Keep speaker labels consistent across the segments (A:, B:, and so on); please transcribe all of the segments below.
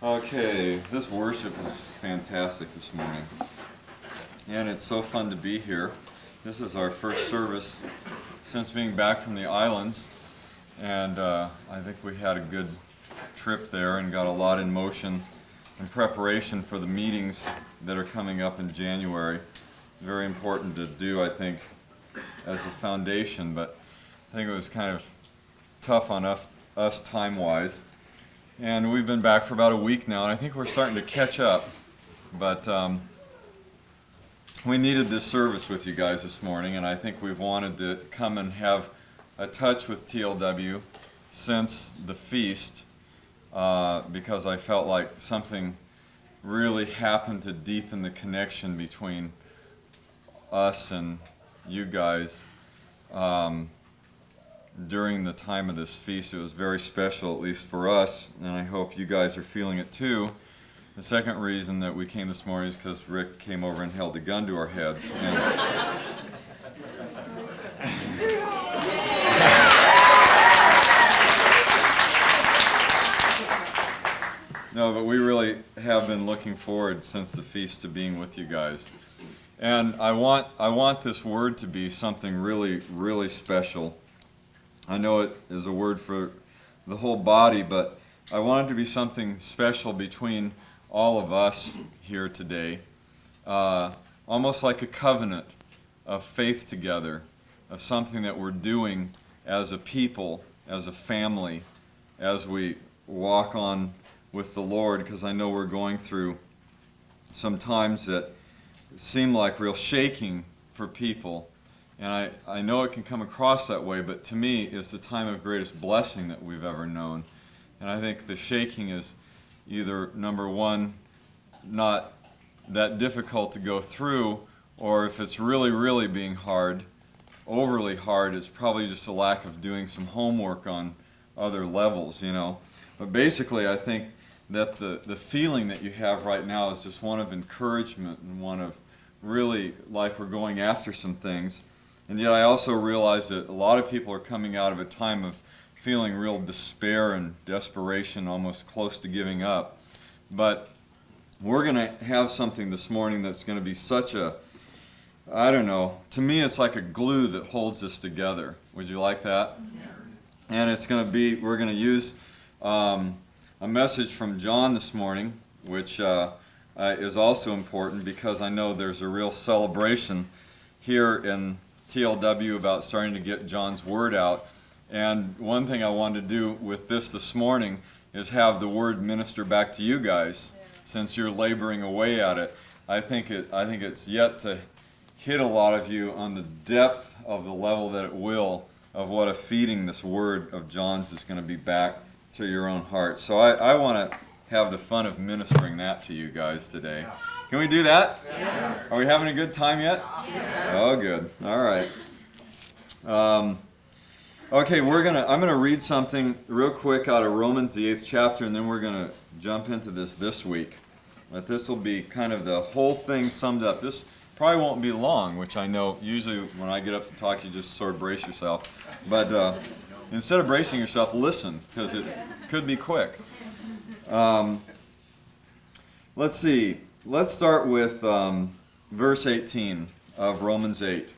A: Okay, this worship is fantastic this morning, and it's so fun to be here. This is our first service since being back from the islands, and I think we had a good trip there and got a lot in motion in preparation for the meetings that are coming up in January. Very important to do, I think, as a foundation, but I think it was kind of tough on us time-wise. And we've been back for about a week now, and I think we're starting to catch up. But we needed this service with you guys this morning, and I think we've wanted to come and have a touch with TLW since the feast, because I felt like something really happened to deepen the connection between us and you guys during the time of this feast. It was very special, at least for us, and I hope you guys are feeling it too. The second reason that we came this morning is because Rick came over and held a gun to our heads. No, but we really have been looking forward since the feast to being with you guys. And I want this word to be something really, really special. I know it is a word for the whole body, but I want it to be something special between all of us here today. Almost like a covenant of faith together, of something that we're doing as a people, as a family, as we walk on with the Lord, because I know we're going through some times that seem like real shaking for people. And I know it can come across that way, but to me, it's the time of greatest blessing that we've ever known. And I think the shaking is either, number one, not that difficult to go through, or if it's really, really being hard, overly hard, it's probably just a lack of doing some homework on other levels, you know. But basically, I think that the feeling that you have right now is just one of encouragement and one of really like we're going after some things. And yet I also realize that a lot of people are coming out of a time of feeling real despair and desperation, almost close to giving up. But we're going to have something this morning that's going to be such a, I don't know, to me it's like a glue that holds us together. Would you like that? Yeah. And it's going to be, we're going to use a message from John this morning, which is also important because I know there's a real celebration here in TLW about starting to get John's word out. And one thing I wanted to do with this morning is have the word minister back to you guys, since you're laboring away at it. I think it's yet to hit a lot of you on the depth of the level that it will of what a feeding this word of John's is going to be back to your own heart. So I want to have the fun of ministering that to you guys today. Can we do that? Yes. Are we having a good time yet? Yes. Oh, good. All right. Okay, I'm gonna read something real quick out of Romans, the 8th chapter, and then we're gonna jump into this week. But this will be kind of the whole thing summed up. This probably won't be long, which I know usually when I get up to talk, you just sort of brace yourself. But instead of bracing yourself, listen, because it could be quick. Let's see. Let's start with verse 18 of Romans 8.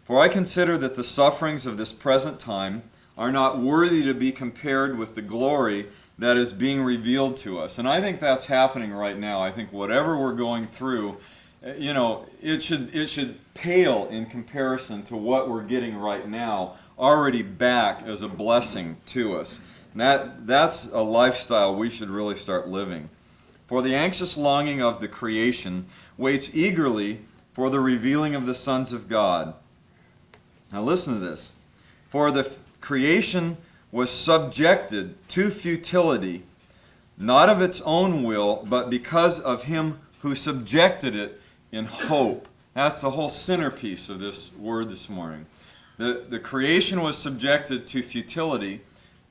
A: For I consider that the sufferings of this present time are not worthy to be compared with the glory that is being revealed to us. And I think that's happening right now. I think whatever we're going through, you know, it should pale in comparison to what we're getting right now, already back as a blessing to us. And that's a lifestyle we should really start living. For the anxious longing of the creation waits eagerly for the revealing of the sons of God. Now listen to this. For the creation was subjected to futility, not of its own will, but because of him who subjected it in hope. That's the whole centerpiece of this word this morning. The creation was subjected to futility,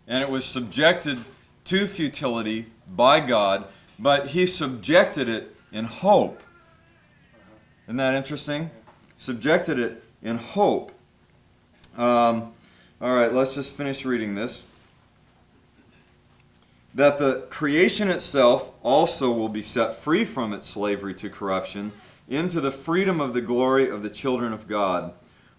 A: and it was subjected to futility by God, but he subjected it in hope. Isn't that interesting? Subjected it in hope. All right, let's just finish reading this. that the creation itself also will be set free from its slavery to corruption into the freedom of the glory of the children of God.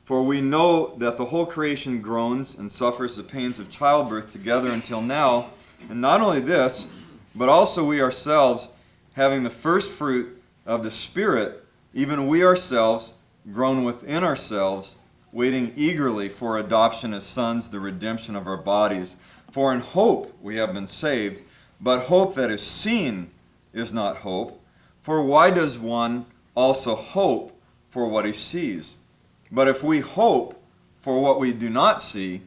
A: For we know that the whole creation groans and suffers the pains of childbirth together until now. And not only this, but also we ourselves, having the first fruit of the Spirit, even we ourselves, groan within ourselves, waiting eagerly for adoption as sons, the redemption of our bodies. For in hope we have been saved, but hope that is seen is not hope. For why does one also hope for what he sees? But if we hope for what we do not see,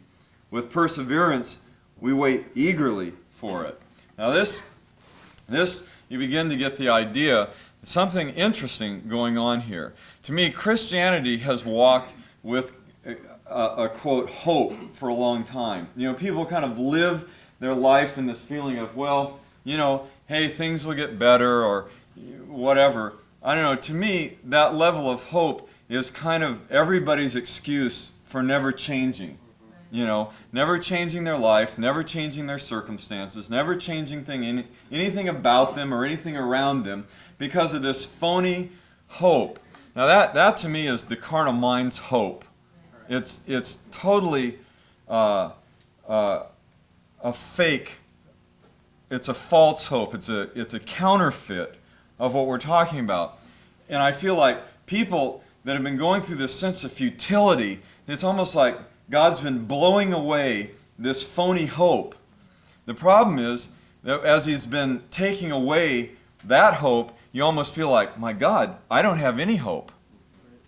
A: with perseverance we wait eagerly for it. Now this you begin to get the idea, something interesting going on here. To me, Christianity has walked with a quote, hope for a long time. You know, people kind of live their life in this feeling of, well, you know, hey, things will get better or whatever. I don't know, to me, that level of hope is kind of everybody's excuse for never changing. You know, never changing their life, never changing their circumstances, never changing anything about them or anything around them because of this phony hope. Now that to me is the carnal mind's hope. It's totally a fake. It's a false hope. It's a counterfeit of what we're talking about. And I feel like people that have been going through this sense of futility, it's almost like God's been blowing away this phony hope. The problem is that as He's been taking away that hope, you almost feel like, my God, I don't have any hope.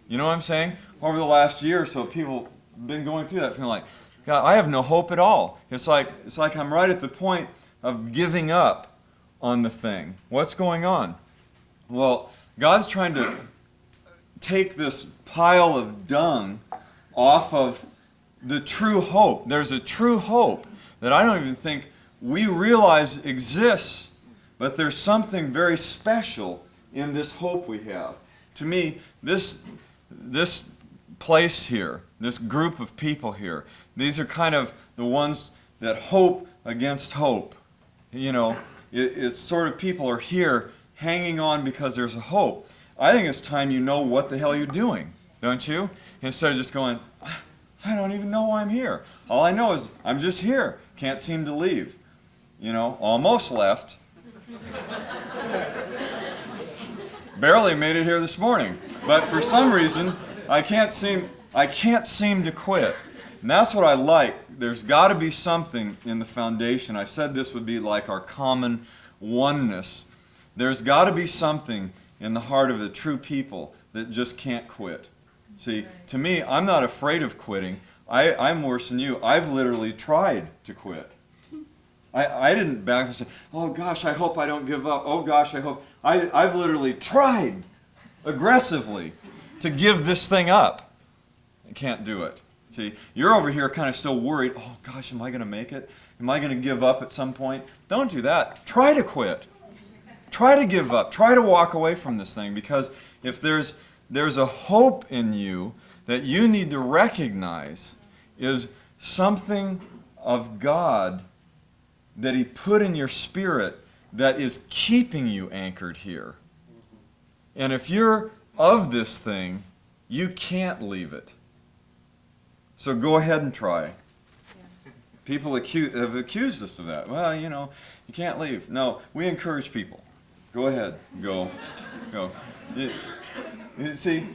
A: You know what I'm saying? Over the last year or so, people have been going through that, feeling like, God, I have no hope at all. It's like I'm right at the point of giving up on the thing. What's going on? Well, God's trying to take this pile of dung off of the true hope. There's a true hope that I don't even think we realize exists, but there's something very special in this hope we have. To me, this place here, this group of people here, these are kind of the ones that hope against hope. You know, it's sort of people are here hanging on because there's a hope. I think it's time you know what the hell you're doing, don't you? Instead of just going, I don't even know why I'm here. All I know is I'm just here. Can't seem to leave. You know, almost left. Barely made it here this morning. But for some reason, I can't seem to quit. And that's what I like. There's got to be something in the foundation. I said this would be like our common oneness. There's got to be something in the heart of the true people that just can't quit. See, to me, I'm not afraid of quitting. I'm worse than you. I've literally tried to quit. I didn't back and say, oh gosh, I hope I don't give up. Oh gosh, I hope. I've literally tried aggressively to give this thing up. I can't do it. See, you're over here kind of still worried, oh gosh, am I going to make it? Am I going to give up at some point? Don't do that. Try to quit. Try to give up. Try to walk away from this thing, because if there's a hope in you that you need to recognize is something of God that He put in your spirit that is keeping you anchored here. And if you're of this thing, you can't leave it. So go ahead and try. People have accused us of that. Well, you know, you can't leave. No, we encourage people. Go ahead. Go. You see,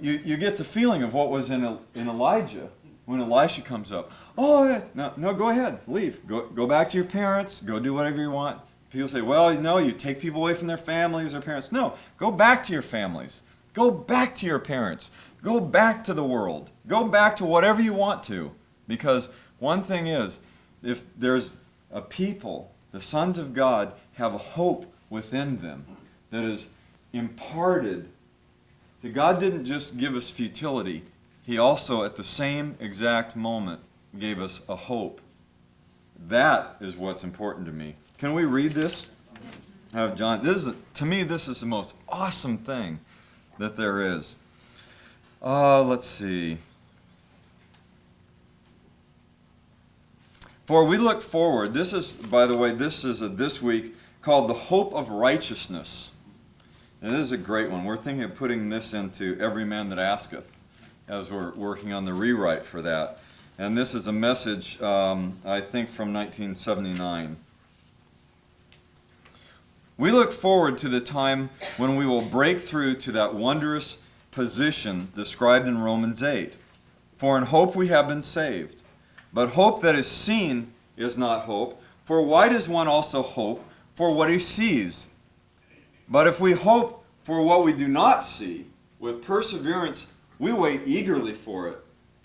A: you get the feeling of what was in Elijah when Elisha comes up. Oh, no, go ahead. Leave. Go back to your parents. Go do whatever you want. People say, well, no, you take people away from their families or parents. No, go back to your families. Go back to your parents. Go back to the world. Go back to whatever you want to. Because one thing is, if there's a people, the sons of God have a hope within them that is imparted. See, God didn't just give us futility. He also, at the same exact moment, gave us a hope. That is what's important to me. Can we read this? John, to me, this is the most awesome thing that there is. Let's see. For we look forward. This is, by the way, this week called the hope of righteousness. And this is a great one. We're thinking of putting this into Every Man That Asketh as we're working on the rewrite for that. And this is a message, I think, from 1979. We look forward to the time when we will break through to that wondrous position described in Romans 8. For in hope we have been saved. But hope that is seen is not hope. For why does one also hope for what he sees? But if we hope for what we do not see, with perseverance we wait eagerly for it.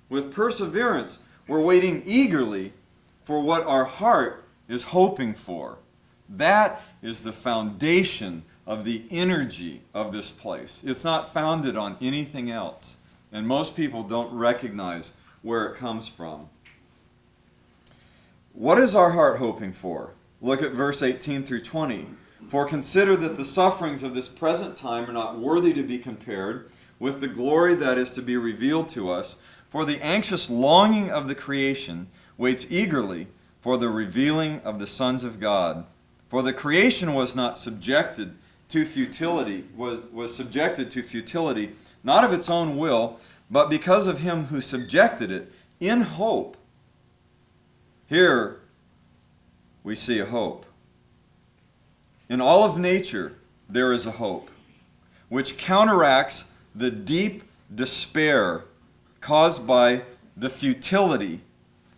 A: With perseverance we're waiting eagerly for what our heart is hoping for. That is the foundation of the energy of this place. It's not founded on anything else. And most people don't recognize where it comes from. What is our heart hoping for? Look at verse 18 through 20. For consider that the sufferings of this present time are not worthy to be compared with the glory that is to be revealed to us. For the anxious longing of the creation waits eagerly for the revealing of the sons of God. For the creation was not subjected to futility, was subjected to futility, not of its own will, but because of him who subjected it, in hope. Here we see a hope. In all of nature there is a hope, which counteracts the deep despair caused by the futility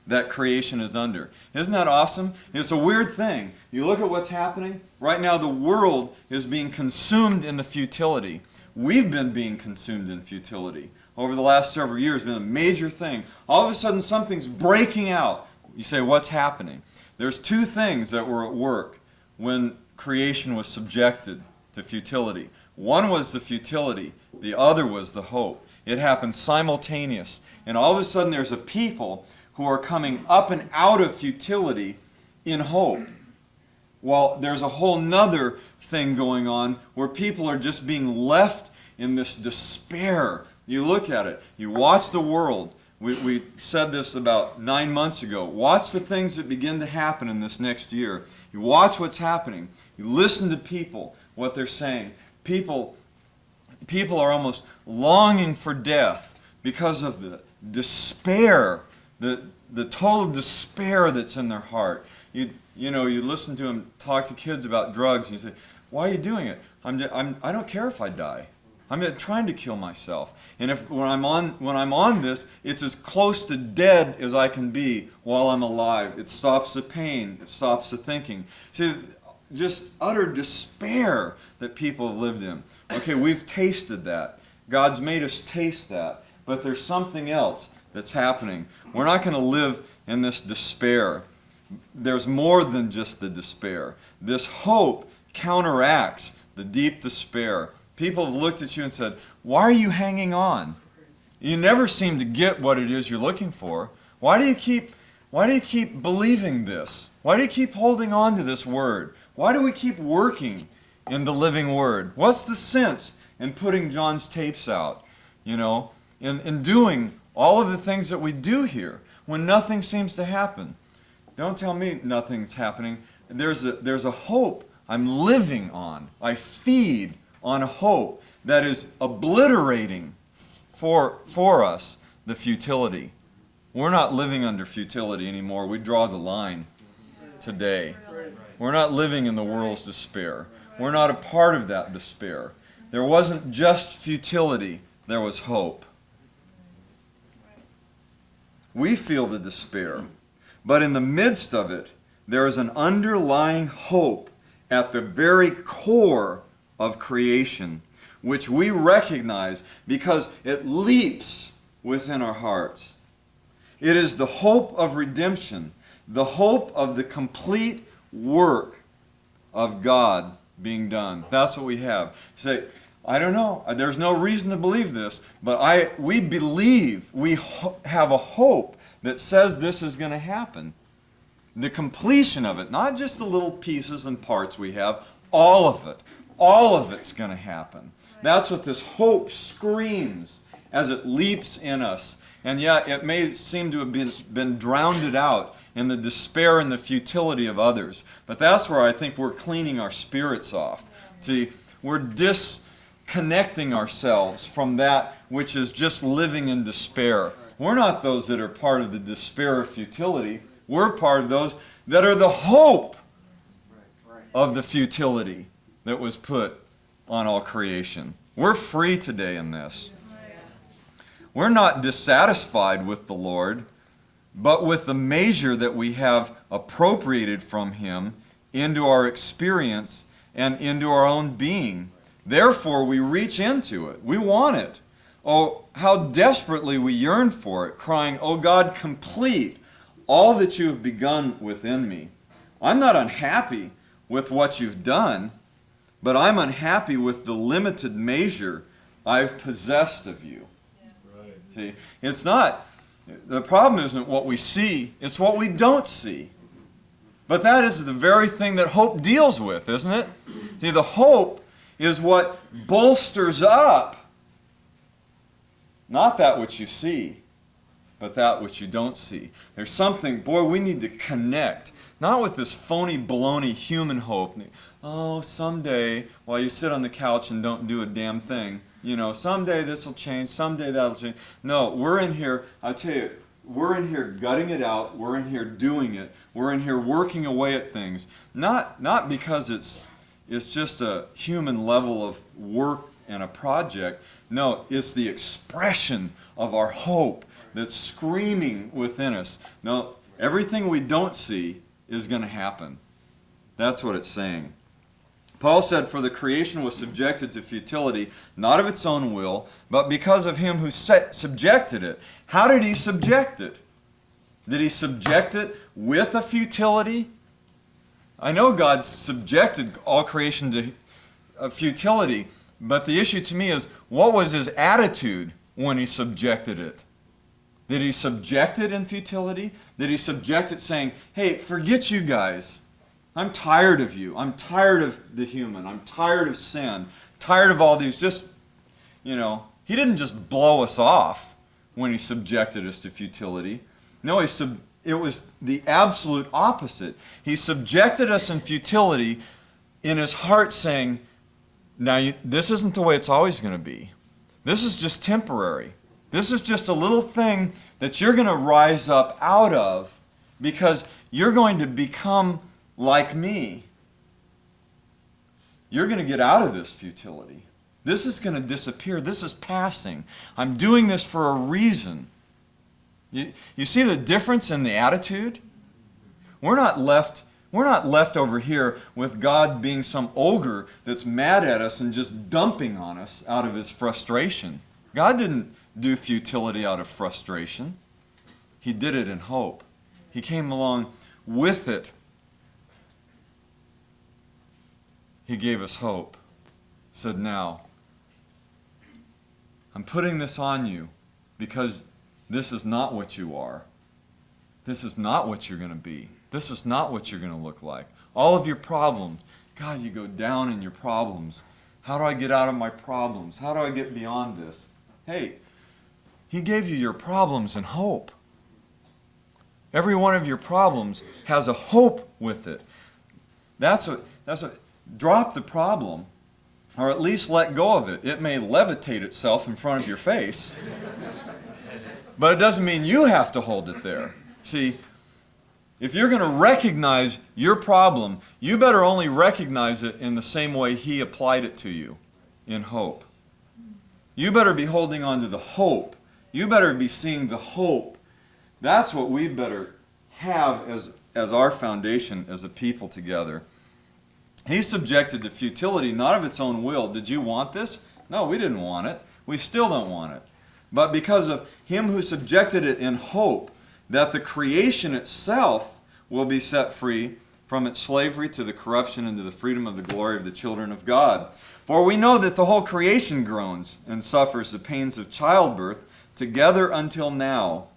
A: that creation is under. Isn't that awesome? It's a weird thing. You look at what's happening. Right now the world is being consumed in the futility. We've been being consumed in futility. Over the last several years, it's been a major thing. All of a sudden something's breaking out. You say, what's happening? There's two things that were at work when creation was subjected to futility. One was the futility. The other was the hope. It happened simultaneous. And all of a sudden there's a people who are coming up and out of futility in hope. Well, there's a whole nother thing going on where people are just being left in this despair. You look at it. You watch the world. We said this about 9 months ago. Watch the things that begin to happen in this next year. You watch what's happening. You listen to people, what they're saying. People are almost longing for death because of the despair, the total despair that's in their heart. You listen to them talk to kids about drugs, and you say, "Why are you doing it?" I don't care if I die. I'm trying to kill myself. And when I'm on this, it's as close to dead as I can be while I'm alive. It stops the pain. It stops the thinking. See, just utter despair that people have lived in. Okay, we've tasted that. God's made us taste that. But there's something else that's happening. We're not going to live in this despair. There's more than just the despair. This hope counteracts the deep despair. People have looked at you and said, "Why are you hanging on? You never seem to get what it is you're looking for. Why do you keep believing this? Why do you keep holding on to this word? Why do we keep working in the living word? What's the sense in putting John's tapes out? In doing all of the things that we do here when nothing seems to happen? Don't tell me nothing's happening. There's a hope I'm living on. I feed on a hope that is obliterating for us the futility. We're not living under futility anymore. We draw the line today. We're not living in the world's despair. We're not a part of that despair. There wasn't just futility, there was hope. We feel the despair, but in the midst of it, there is an underlying hope at the very core of creation, which we recognize because it leaps within our hearts. It is the hope of redemption, the hope of the complete work of God being done. That's what we have. You say, I don't know, there's no reason to believe this, but we believe, we have a hope that says this is going to happen. The completion of it, not just the little pieces and parts we have, all of it. All of it's going to happen. That's what this hope screams as it leaps in us. And yet it may seem to have been drowned out in the despair and the futility of others. But that's where I think we're cleaning our spirits off. See, we're disconnecting ourselves from that which is just living in despair. We're not those that are part of the despair of futility. We're part of those that are the hope of the futility that was put on all creation. We're free today in this. We're not dissatisfied with the Lord, but with the measure that we have appropriated from Him into our experience and into our own being. Therefore, we reach into it. We want it. Oh, how desperately we yearn for it, crying, "Oh God, complete all that you have begun within me." I'm not unhappy with what you've done, but I'm unhappy with the limited measure I've possessed of you. Right. See, it's not, the problem isn't what we see, it's what we don't see. But that is the very thing that hope deals with, isn't it? See, the hope is what bolsters up not that which you see, but that which you don't see. There's something, boy, we need to connect. Not with this phony, baloney human hope. Oh, someday, while you sit on the couch and don't do a damn thing, someday this will change, someday that'll change. No, we're in here, I'll tell you, we're in here gutting it out, we're in here doing it, we're in here working away at things. Not because it's just a human level of work and a project. No, it's the expression of our hope that's screaming within us. No, everything we don't see is going to happen. That's what it's saying. Paul said, "For the creation was subjected to futility, not of its own will, but because of him who subjected it." How did he subject it? Did he subject it with a futility? I know God subjected all creation to futility, but the issue to me is, what was his attitude when he subjected it? Did he subject it in futility? Did he subject it saying, "Hey, forget you guys. I'm tired of you. I'm tired of the human. I'm tired of sin. Tired of all these." He didn't just blow us off when he subjected us to futility. No, it was the absolute opposite. He subjected us in futility in his heart, saying, "Now, this isn't the way it's always going to be. This is just temporary. This is just a little thing that you're going to rise up out of because you're going to become like me. You're going to get out of this futility. This is going to disappear. This is passing. I'm doing this for a reason." You see the difference in the attitude? We're not left over here with God being some ogre that's mad at us and just dumping on us out of his frustration. God didn't do futility out of frustration. He did it in hope. He came along with it. He gave us hope. Said, "Now, I'm putting this on you because this is not what you are. This is not what you're going to be. This is not what you're going to look like. All of your problems." God, you go down in your problems. How do I get out of my problems? How do I get beyond this? Hey, he gave you your problems and hope. Every one of your problems has a hope with it. Drop the problem, or at least let go of it. It may levitate itself in front of your face, but it doesn't mean you have to hold it there. See, if you're going to recognize your problem, you better only recognize it in the same way he applied it to you, in hope. You better be holding on to the hope. You better be seeing the hope. That's what we better have as our foundation as a people together. He's subjected to futility, not of its own will. Did you want this? No, we didn't want it. We still don't want it. But because of him who subjected it in hope, that the creation itself will be set free from its slavery to the corruption and to the freedom of the glory of the children of God. For we know that the whole creation groans and suffers the pains of childbirth together until now.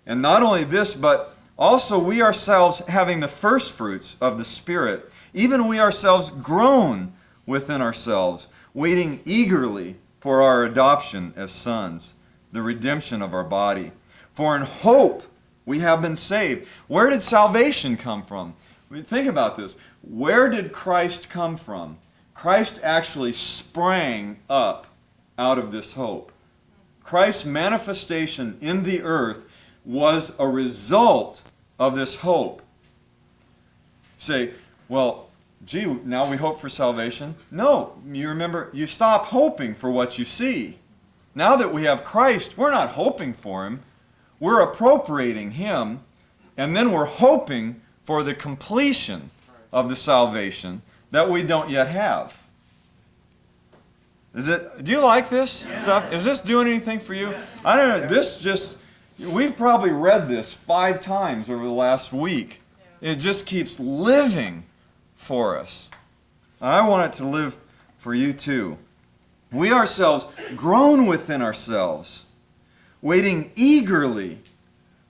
A: And not only this, but also we ourselves, having the first fruits of the Spirit, even we ourselves groan within ourselves, waiting eagerly for our adoption as sons, the redemption of our body. For in hope We have been saved. Where did salvation come from? Think about this. Where did Christ come from? Christ actually sprang up out of this hope. Christ's manifestation in the earth was a result of this hope. Say, well, gee, now we hope for salvation? No, you remember, you stop hoping for what you see. Now that we have Christ, we're not hoping for Him. We're appropriating Him, and then we're hoping for the completion of the salvation that we don't yet have. Do you like this stuff? Is this doing anything for you? I don't know. We've probably read this 5 times over the last week. It just keeps living for us. I want it to live for you too. We ourselves groan within ourselves, waiting eagerly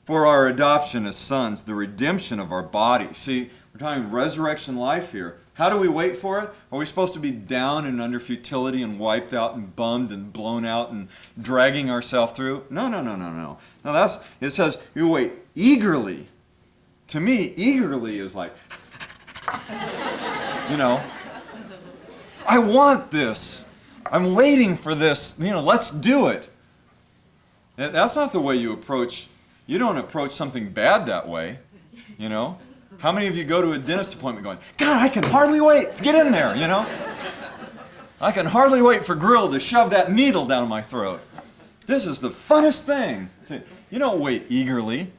A: for our adoption as sons, the redemption of our body. See, we're talking resurrection life here. How do we wait for it? Are we supposed to be down and under futility and wiped out and bummed and blown out and dragging ourselves through? No. No, it says you wait eagerly. To me, eagerly is like, I want this. I'm waiting for this. Let's do it. That's not the way you don't approach something bad that way, How many of you go to a dentist appointment going, God, I can hardly wait to get in there, I can hardly wait for Grill to shove that needle down my throat. This is the funnest thing. You don't wait eagerly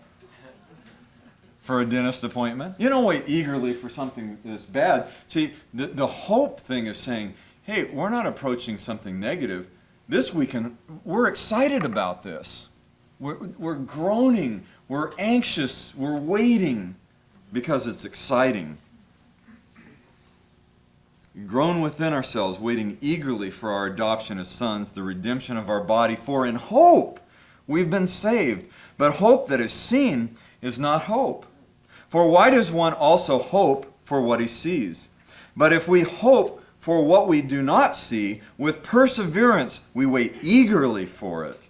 A: for a dentist appointment. You don't wait eagerly for something that's bad. See, the hope thing is saying, hey, we're not approaching something negative. This weekend, we're excited about this. We're groaning. We're anxious. We're waiting because it's exciting. Groan within ourselves, waiting eagerly for our adoption as sons, the redemption of our body. For in hope we've been saved. But hope that is seen is not hope. For why does one also hope for what he sees? But if we hope for what we do not see, with perseverance we wait eagerly for it.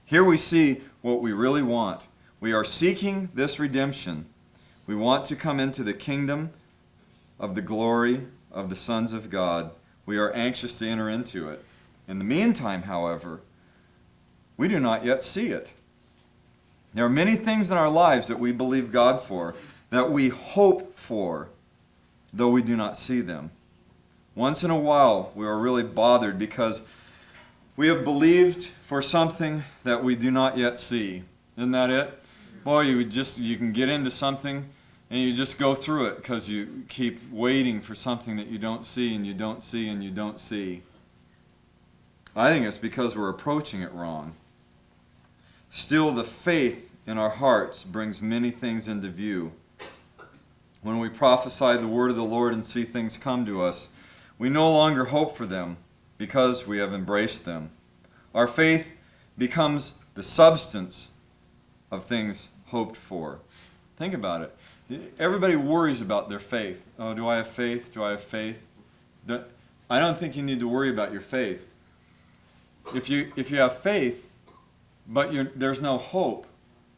A: Here we see what we really want. We are seeking this redemption. We want to come into the kingdom of the glory of the sons of God. We are anxious to enter into it. In the meantime, however, we do not yet see it. There are many things in our lives that we believe God for, that we hope for, though we do not see them. Once in a while, we are really bothered because we have believed for something that we do not yet see. Isn't that it? Boy, you can get into something and you just go through it because you keep waiting for something that you don't see and you don't see and you don't see. I think it's because we're approaching it wrong. Still, the faith in our hearts brings many things into view. When we prophesy the word of the Lord and see things come to us, we no longer hope for them because we have embraced them. Our faith becomes the substance of things hoped for. Think about it. Everybody worries about their faith. Oh, do I have faith? Do I have faith? I don't think you need to worry about your faith. If you have faith, but there's no hope,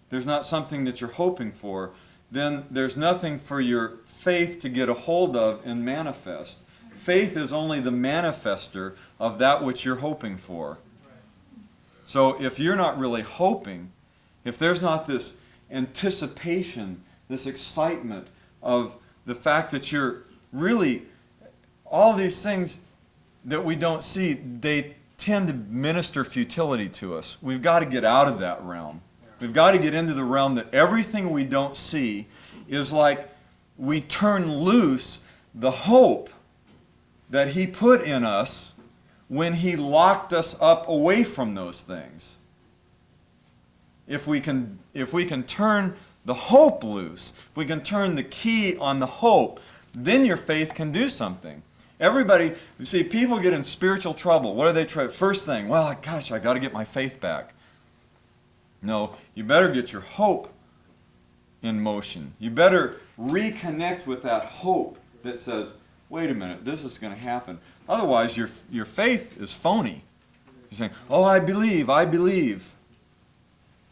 A: there's not something that you're hoping for, then there's nothing for your faith to get a hold of and manifest. Faith is only the manifester of that which you're hoping for. So if you're not really hoping, if there's not this anticipation, this excitement of the fact that you're really, all these things that we don't see, they tend to minister futility to us. We've got to get out of that realm. We've got to get into the realm that everything we don't see is like we turn loose the hope that He put in us when He locked us up away from those things. If we can turn the hope loose, if we can turn the key on the hope, then your faith can do something. Everybody, you see, people get in spiritual trouble. What do they try? First thing, well, gosh, I got to get my faith back. No, you better get your hope in motion. You better reconnect with that hope that says, wait a minute, this is going to happen. Otherwise, your faith is phony. You're saying, oh, I believe.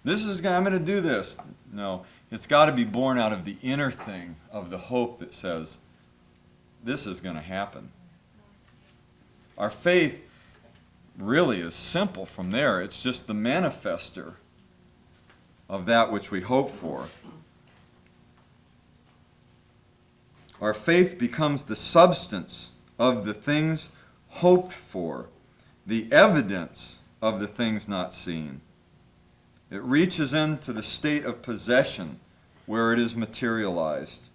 A: I'm going to do this. No, it's got to be born out of the inner thing of the hope that says, this is going to happen. Our faith really is simple from there. It's just the manifester of that which we hope for. Our faith becomes the substance of the things hoped for, the evidence of the things not seen. It reaches into the state of possession where it is materialized.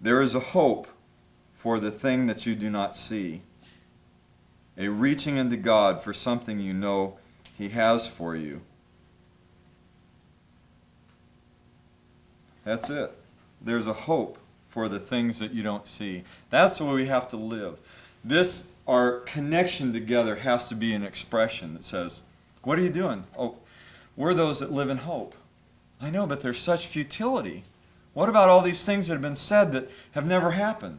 A: There is a hope for the thing that you do not see, a reaching into God for something you know He has for you. That's it. There's a hope for the things that you don't see. That's the way we have to live. Our connection together has to be an expression that says, what are you doing? Oh, we're those that live in hope. I know, but there's such futility. What about all these things that have been said that have never happened?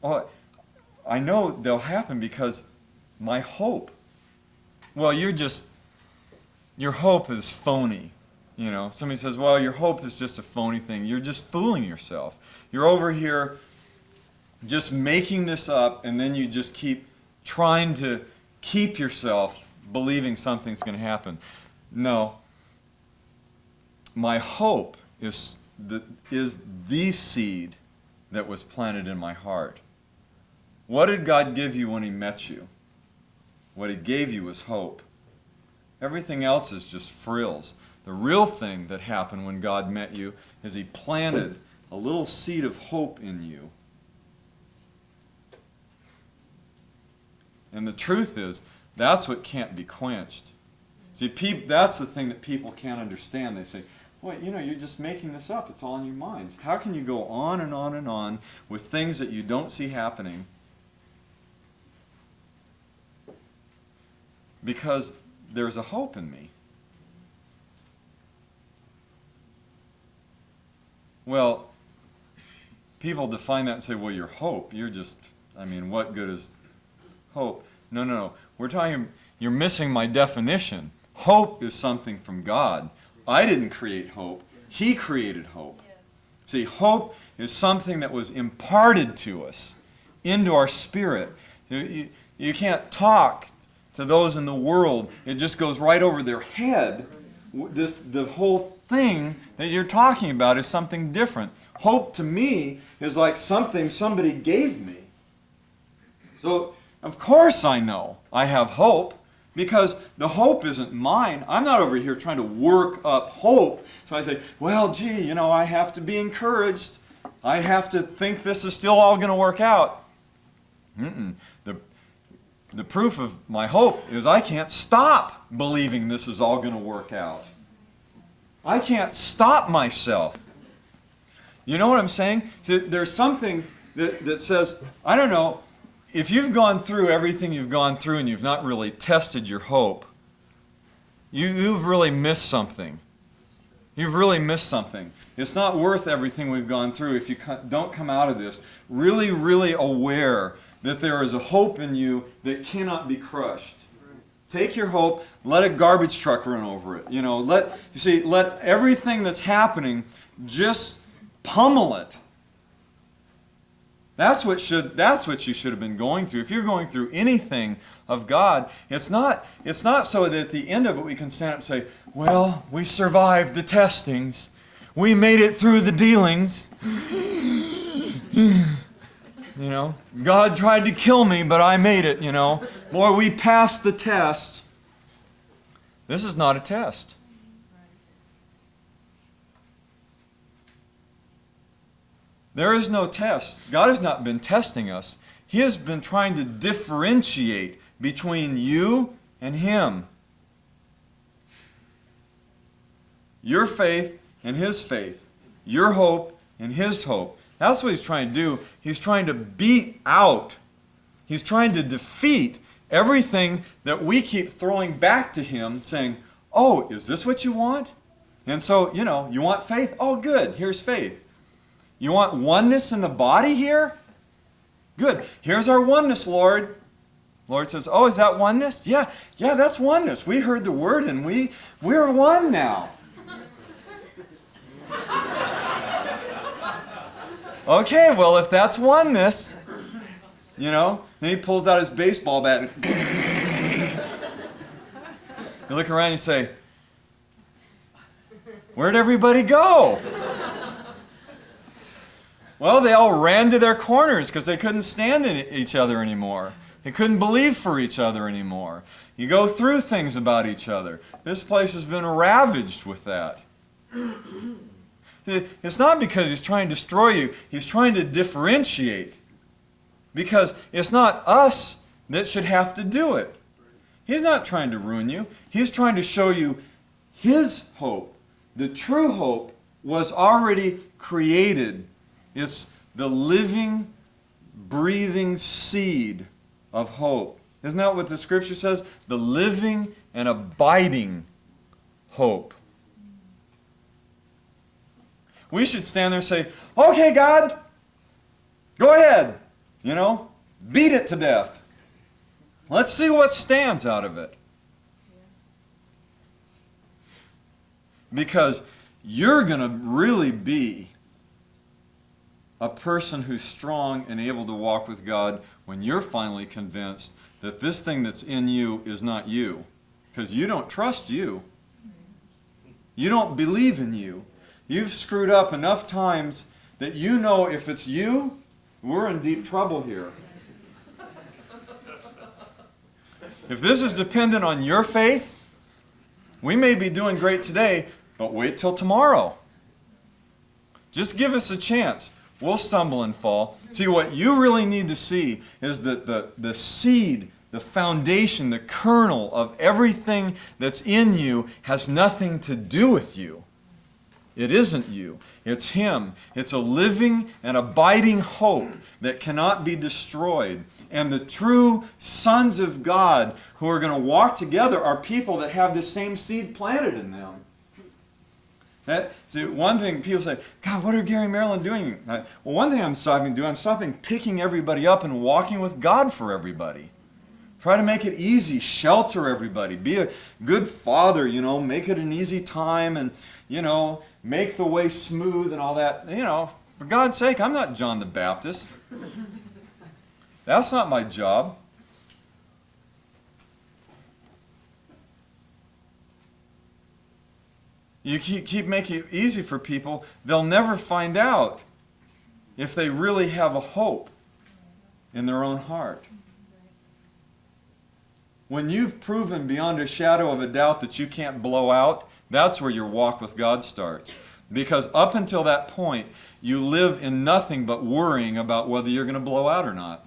A: Oh, I know they'll happen because my hope. Well, your hope is phony. You know, somebody says, well, your hope is just a phony thing. You're just fooling yourself. You're over here just making this up, and then you just keep trying to keep yourself believing something's going to happen. No. My hope is the seed that was planted in my heart. What did God give you when He met you? What He gave you was hope. Everything else is just frills. The real thing that happened when God met you is He planted a little seed of hope in you. And the truth is, that's what can't be quenched. See, that's the thing that people can't understand. They say, well, you're just making this up. It's all in your minds. How can you go on and on and on with things that you don't see happening? Because there's a hope in me. Well, people define that and say, well, your hope, what good is hope? No. We're talking, you're missing my definition. Hope is something from God. I didn't create hope. He created hope. See, hope is something that was imparted to us into our spirit. You can't talk to those in the world. It just goes right over their head. The whole thing that you're talking about is something different. Hope to me is like something somebody gave me. So, of course I know I have hope, because the hope isn't mine. I'm not over here trying to work up hope. So I say, well, gee, I have to be encouraged. I have to think this is still all going to work out. The proof of my hope is I can't stop believing this is all going to work out. I can't stop myself. You know what I'm saying? There's something that says, I don't know, if you've gone through everything you've gone through and you've not really tested your hope, you've really missed something. You've really missed something. It's not worth everything we've gone through if you don't come out of this really, really aware that there is a hope in you that cannot be crushed. Take your hope, let a garbage truck run over it. Let everything that's happening just pummel it. That's what you should have been going through. If you're going through anything of God, it's not so that at the end of it we can stand up and say, well, we survived the testings. We made it through the dealings. God tried to kill me, but I made it, Or we passed the test. This is not a test. There is no test. God has not been testing us. He has been trying to differentiate between you and Him. Your faith and His faith. Your hope and His hope. That's what He's trying to do. He's trying to beat out. He's trying to defeat everything that we keep throwing back to Him, saying, oh, is this what you want? And so, you want faith? Oh, good. Here's faith. You want oneness in the body here? Good. Here's our oneness, Lord. Lord says, oh, is that oneness? Yeah, that's oneness. We heard the word and we're one now. Okay, well, if that's oneness, then he pulls out his baseball bat and you look around and you say, where'd everybody go? Well, they all ran to their corners because they couldn't stand each other anymore. They couldn't believe for each other anymore. You go through things about each other. This place has been ravaged with that. It's not because he's trying to destroy you. He's trying to differentiate. Because it's not us that should have to do it. He's not trying to ruin you. He's trying to show you his hope. The true hope was already created. It's the living, breathing seed of hope. Isn't that what the scripture says? The living and abiding hope. We should stand there and say, okay, God, go ahead. Beat it to death. Let's see what stands out of it. Because you're going to really be a person who's strong and able to walk with God when you're finally convinced that this thing that's in you is not you. Because you don't trust you. You don't believe in you. You've screwed up enough times that you know if it's you, we're in deep trouble here. If this is dependent on your faith, we may be doing great today, but wait till tomorrow. Just give us a chance. We'll stumble and fall. See, what you really need to see is that the seed, the foundation, the kernel of everything that's in you has nothing to do with you. It isn't you. It's Him. It's a living and abiding hope that cannot be destroyed. And the true sons of God who are going to walk together are people that have the same seed planted in them. See, one thing people say, God, what are Gary and Marilyn doing? Well, one thing I'm stopping picking everybody up and walking with God for everybody. Try to make it easy, shelter everybody, be a good father, make it an easy time and, make the way smooth and all that. For God's sake, I'm not John the Baptist. That's not my job. You keep making it easy for people, they'll never find out if they really have a hope in their own heart. When you've proven beyond a shadow of a doubt that you can't blow out, that's where your walk with God starts. Because up until that point, you live in nothing but worrying about whether you're going to blow out or not.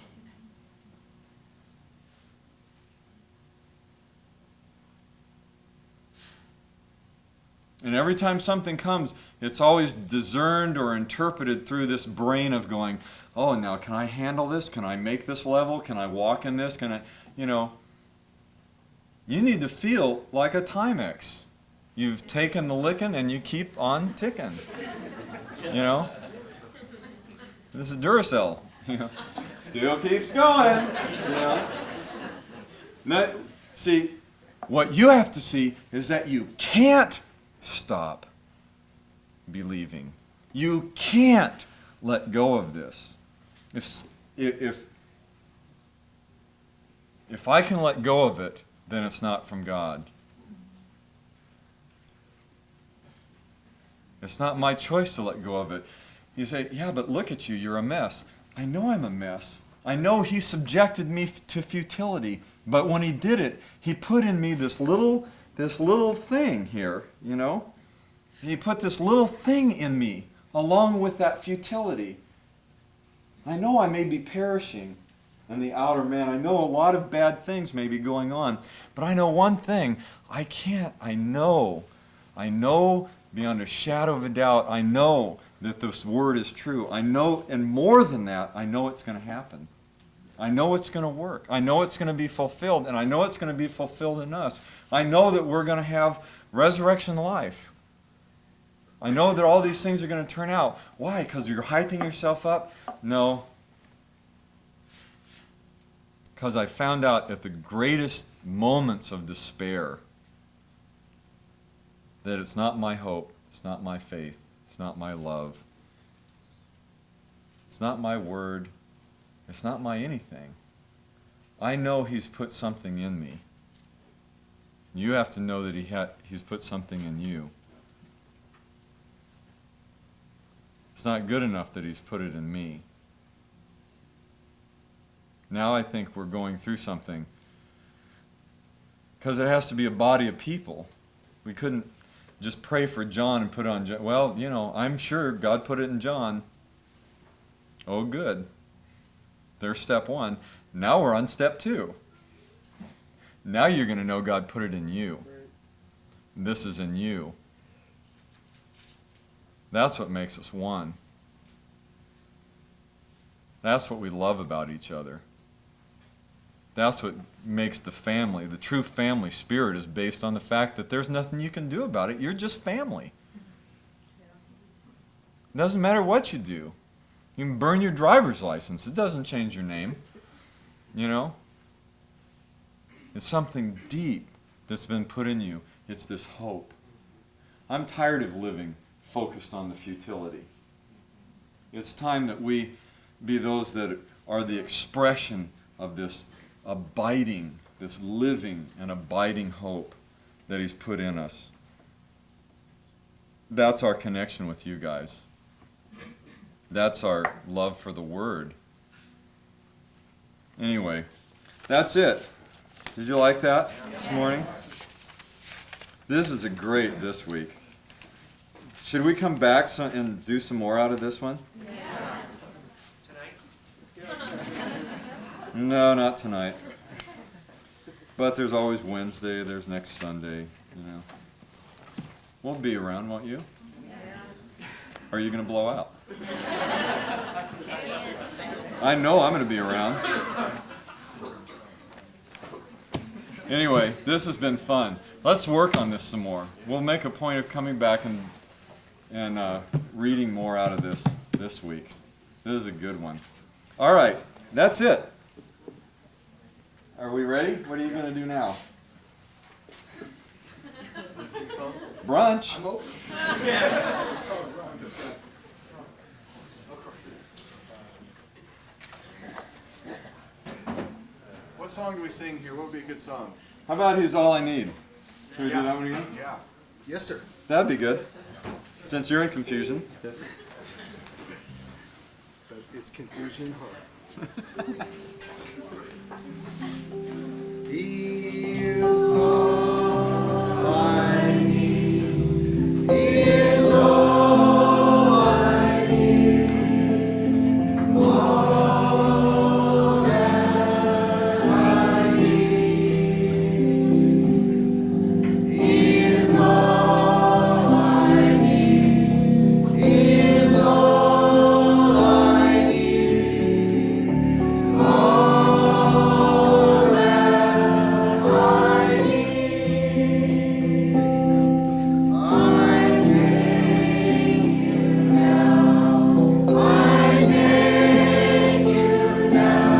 A: And every time something comes, it's always discerned or interpreted through this brain of going, oh, now can I handle this? Can I make this level? Can I walk in this? Can I, You need to feel like a Timex. You've taken the licking and you keep on ticking. This is Duracell. Still keeps going. See, what you have to see is that you can't stop believing. You can't let go of this. If I can let go of it, then it's not from God. It's not my choice to let go of it. You say, yeah, but look at you, you're a mess. I know I'm a mess. I know He subjected me to futility, but when He did it, He put in me this little thing here, He put this little thing in me along with that futility. I know I may be perishing in the outer man. I know a lot of bad things may be going on, but I know one thing. I know beyond a shadow of a doubt, I know that this word is true. I know, and more than that, I know it's going to happen. I know it's going to work. I know it's going to be fulfilled, and I know it's going to be fulfilled in us. I know that we're going to have resurrection life. I know that all these things are going to turn out. Why? Because you're hyping yourself up? No. Because I found out at the greatest moments of despair that it's not my hope, it's not my faith, it's not my love, it's not my word, it's not my anything. I know He's put something in me. You have to know that He's put something in you. It's not good enough that He's put it in me. Now I think we're going through something. Because it has to be a body of people. We couldn't just pray for John and put on John. Well, you know, I'm sure God put it in John. Oh, good. There's step one. Now we're on step two. Now you're going to know God put it in you. This is in you. That's what makes us one. That's what we love about each other. That's what makes the family, the true family spirit is based on the fact that there's nothing you can do about it. You're just family. It doesn't matter what you do. You can burn your driver's license. It doesn't change your name. You know? It's something deep that's been put in you. It's this hope. I'm tired of living focused on the futility. It's time that we be those that are the expression of this abiding, this living and abiding hope that He's put in us. That's our connection with you guys. That's our love for the Word. Anyway, that's it. Did you like that this morning? This is a great this week. Should we come back and do some more out of this one?
B: Yes.
A: No, not tonight. But there's always Wednesday, there's next Sunday, you know. We'll be around, won't you?
B: Yeah.
A: Or are you going to blow out? I know I'm going to be around. Anyway, this has been fun. Let's work on this some more. We'll make a point of coming back and reading more out of this week. This is a good one. All right, that's it. Are we ready? What are you going to do now? Brunch.
C: What song do we sing here? What would be a good song?
A: How about Who's All I Need? Should we do that one again?
C: Yeah. Yes, sir.
A: That'd be good. Since you're in confusion.
C: But it's confusion hard. He is all I need. He is all I need. All that I need. He is all I need. He is all I need. All that I need. I take you now. I take you now.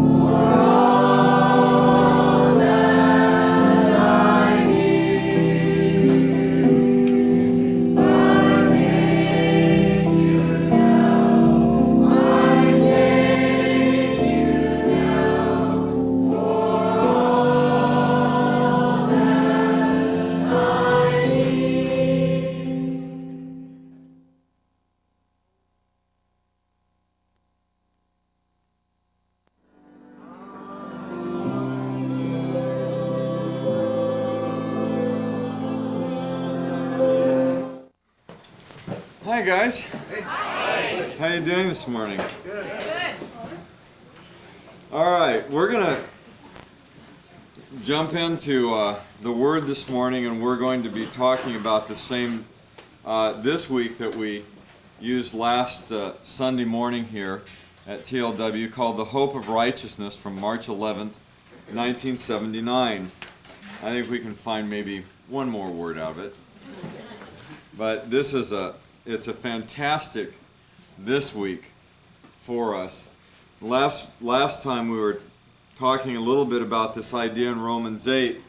C: For all that I need. I take you now. I take you now. For all that I need.
A: Hi guys. Hey. How you doing this morning?
B: Good.
A: All right, we're gonna jump into the Word this morning, and we're going to be talking about the same this week that we used last Sunday morning here at TLW, called "The Hope of Righteousness" from March 11th, 1979. I think we can find maybe one more word out of it, but this is it's a fantastic this week for us. Last time we were talking a little bit about this idea in Romans 8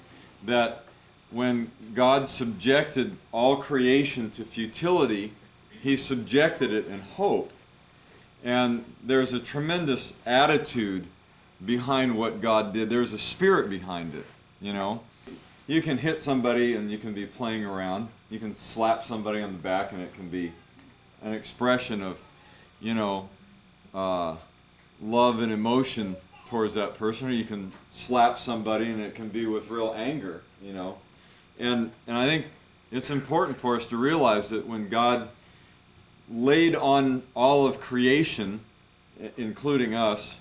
A: that when God subjected all creation to futility, he subjected it in hope. And there's a tremendous attitude behind what God did. There's a spirit behind it, you know. You can hit somebody and you can be playing around. You can slap somebody on the back and it can be an expression of, you know, love and emotion towards that person. Or you can slap somebody and it can be with real anger, you know. And I think it's important for us to realize that when God laid on all of creation, including us,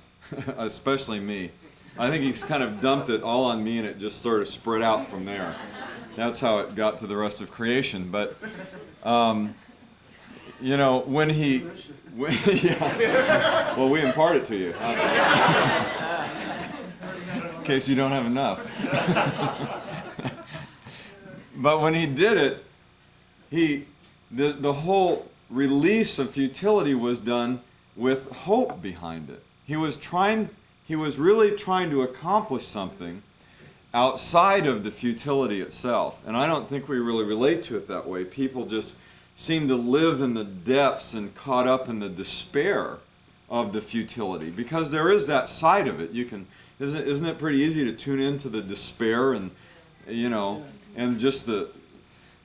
A: especially me, I think he's kind of dumped it all on me and it just sort of spread out from there. That's how it got to the rest of creation. But, you know, when yeah. Well, we impart it to you. In case you don't have enough. But when he did it, the whole release of futility was done with hope behind it. He was really trying to accomplish something outside of the futility itself. And I don't think we really relate to it that way. People just seem to live in the depths and caught up in the despair of the futility, because there is that side of it. Isn't it pretty easy to tune into the despair and, you know, and just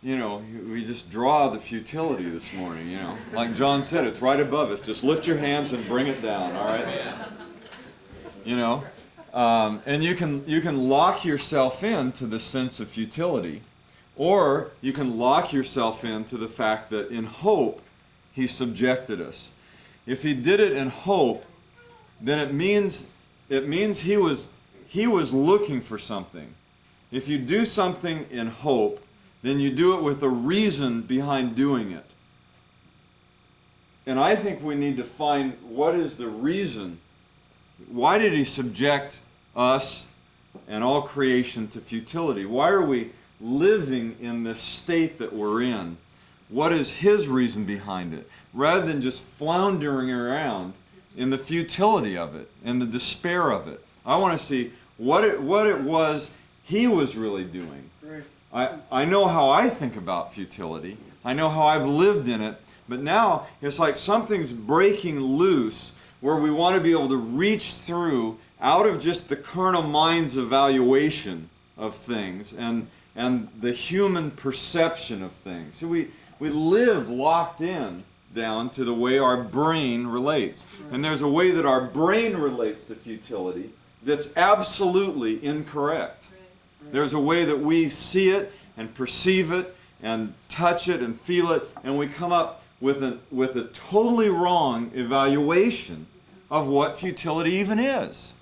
A: we just draw the futility this morning, you know. Like John said, it's right above us. Just lift your hands and bring it down, all right? You know, and you can lock yourself into the sense of futility, or you can lock yourself into the fact that in hope he subjected us. If he did it in hope, then it means he was looking for something. If you do something in hope, then you do it with a reason behind doing it. And I think we need to find what is the reason. Why did he subject us and all creation to futility? Why are we living in this state that we're in? What is his reason behind it? Rather than just floundering around in the futility of it and the despair of it. I want to see what it was he was really doing. I know how I think about futility. I know how I've lived in it. But now it's like something's breaking loose where we want to be able to reach through out of just the carnal mind's evaluation of things and the human perception of things. So we live locked in down to the way our brain relates. And there's a way that our brain relates to futility that's absolutely incorrect. There's a way that we see it and perceive it and touch it and feel it, and we come up with a totally wrong evaluation of what futility even is.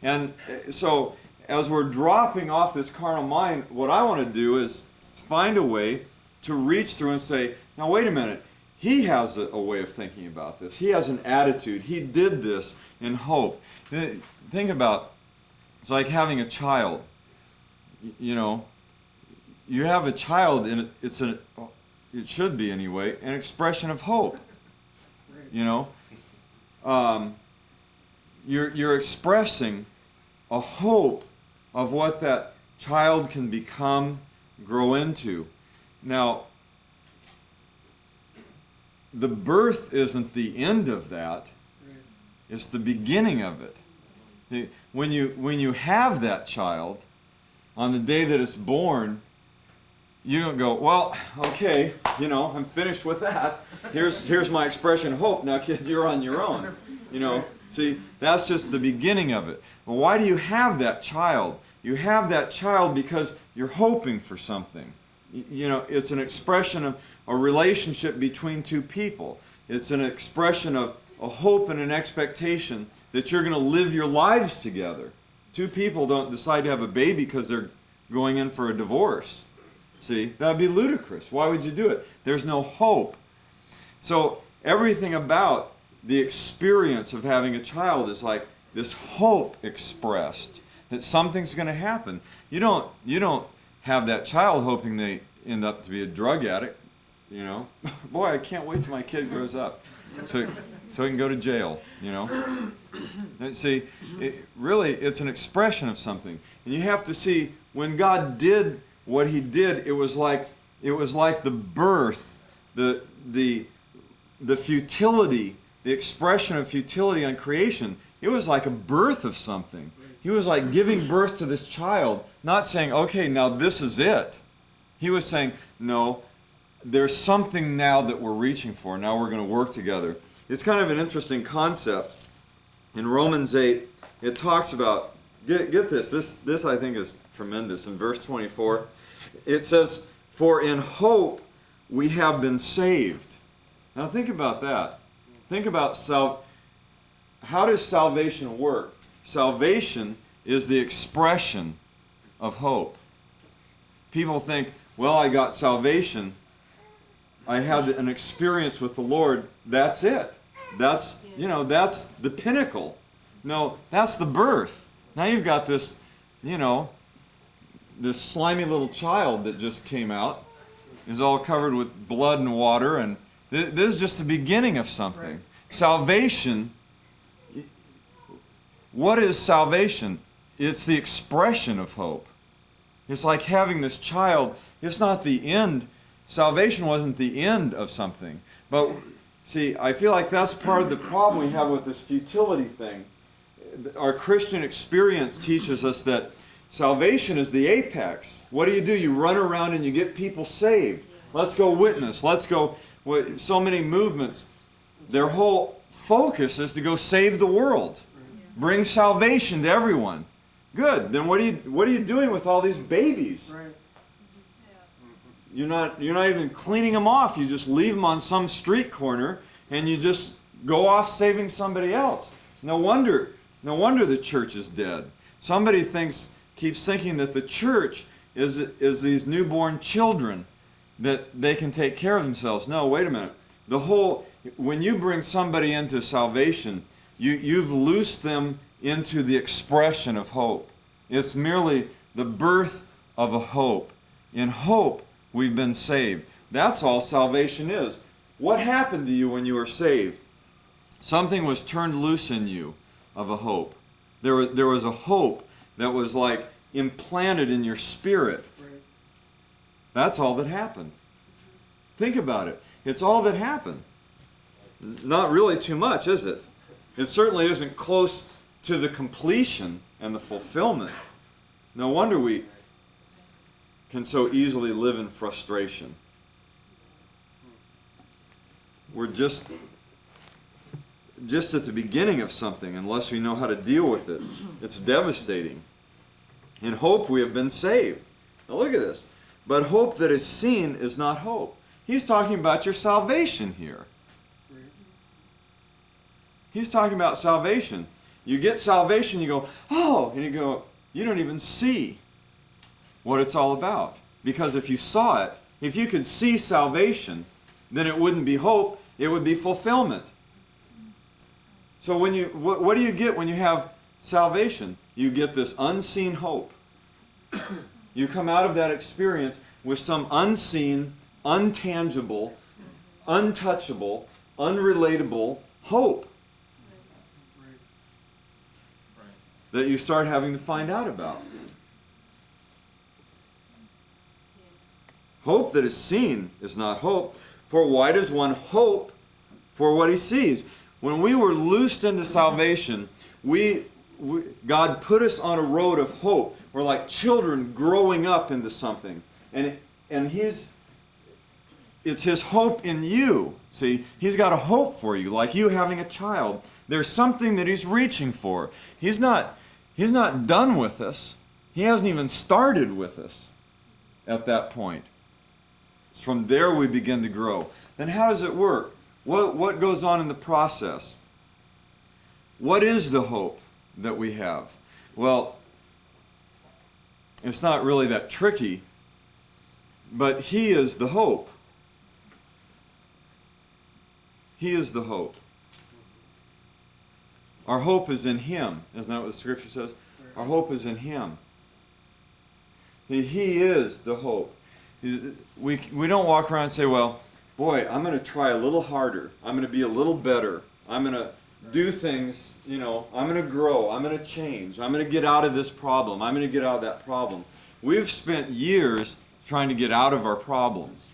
A: And so as we're dropping off this carnal mind, what I want to do is find a way to reach through and say, now wait a minute, he has a way of thinking about this. He has an attitude. He did this in hope. Think about, it's like having a child. You know, you have a child, and it should be anyway, an expression of hope. You know, you're expressing a hope of what that child can become, grow into. Now, the birth isn't the end of that; it's the beginning of it. When you have that child, on the day that it's born, you don't go, well, okay, you know, I'm finished with that. Here's my expression of hope. Now, kid, you're on your own. You know, see, that's just the beginning of it. Well, why do you have that child? You have that child because you're hoping for something. You know, it's an expression of a relationship between two people. It's an expression of a hope and an expectation that you're going to live your lives together. Two people don't decide to have a baby because they're going in for a divorce. See, that would be ludicrous. Why would you do it? There's no hope. So everything about the experience of having a child is like this hope expressed that something's going to happen. You don't have that child hoping they end up to be a drug addict. You know, boy, I can't wait till my kid grows up. so he can go to jail, you know. And see, really, it's an expression of something. And you have to see, when God did what he did, it was like the birth, the futility, the expression of futility on creation. It was like a birth of something. He was like giving birth to this child, not saying, okay, now this is it. He was saying, no, there's something now that we're reaching for. Now we're going to work together. It's kind of an interesting concept. In Romans 8, it talks about, get this, this I think is tremendous. In verse 24, it says, for in hope we have been saved. Now think about that. Think about how does salvation work? Salvation is the expression of hope. People think, well, I got salvation. I had an experience with the Lord. That's it. That's the pinnacle. No, that's the birth. Now you've got this, this slimy little child that just came out, is all covered with blood and water, and this is just the beginning of something. Right. Salvation, what is salvation? It's the expression of hope. It's like having this child. It's not the end. Salvation wasn't the end of something. But see, I feel like that's part of the problem we have with this futility thing. Our Christian experience teaches us that salvation is the apex. What do? You run around and you get people saved. Let's go witness. Let's go. So many movements, their whole focus is to go save the world. Bring salvation to everyone. Good. Then what are you doing with all these babies?
D: Right.
A: You're not even cleaning them off. You just leave them on some street corner and you just go off saving somebody else. No wonder the church is dead. Somebody keeps thinking that the church is these newborn children that they can take care of themselves. No, wait a minute. When you bring somebody into salvation, you've loosed them into the expression of hope. It's merely the birth of a hope. In hope, we've been saved. That's all salvation is. What happened to you when you were saved? Something was turned loose in you of a hope. There was a hope that was like implanted in your spirit.
D: Right.
A: That's all that happened. Think about it. It's all that happened. Not really too much, is it? It certainly isn't close to the completion and the fulfillment. No wonder we can so easily live in frustration. We're just at the beginning of something unless we know how to deal with it. It's devastating. In hope we have been saved. Now look at this. But hope that is seen is not hope. He's talking about your salvation here. He's talking about salvation. You get salvation, you go, oh, and you don't even see what it's all about. Because if you saw it, if you could see salvation, then it wouldn't be hope, it would be fulfillment. So what do you get when you have salvation? You get this unseen hope. You come out of that experience with some unseen, untangible, untouchable, unrelatable hope that you start having to find out about. Hope that is seen is not hope. For why does one hope for what he sees? When we were loosed into salvation, God put us on a road of hope. We're like children growing up into something. And it's his hope in you. See, he's got a hope for you, like you having a child. There's something that he's reaching for. He's not done with us. He hasn't even started with us at that point. It's from there we begin to grow. Then how does it work? What goes on in the process? What is the hope that we have? Well, it's not really that tricky, but he is the hope. He is the hope. Our hope is in him. Isn't that what the scripture says? Our hope is in him. He is the hope. We don't walk around and say, well, boy, I'm going to try a little harder. I'm going to be a little better. I'm going to do things, you know, I'm going to grow. I'm going to change. I'm going to get out of this problem. I'm going to get out of that problem. We've spent years trying to get out of our problems.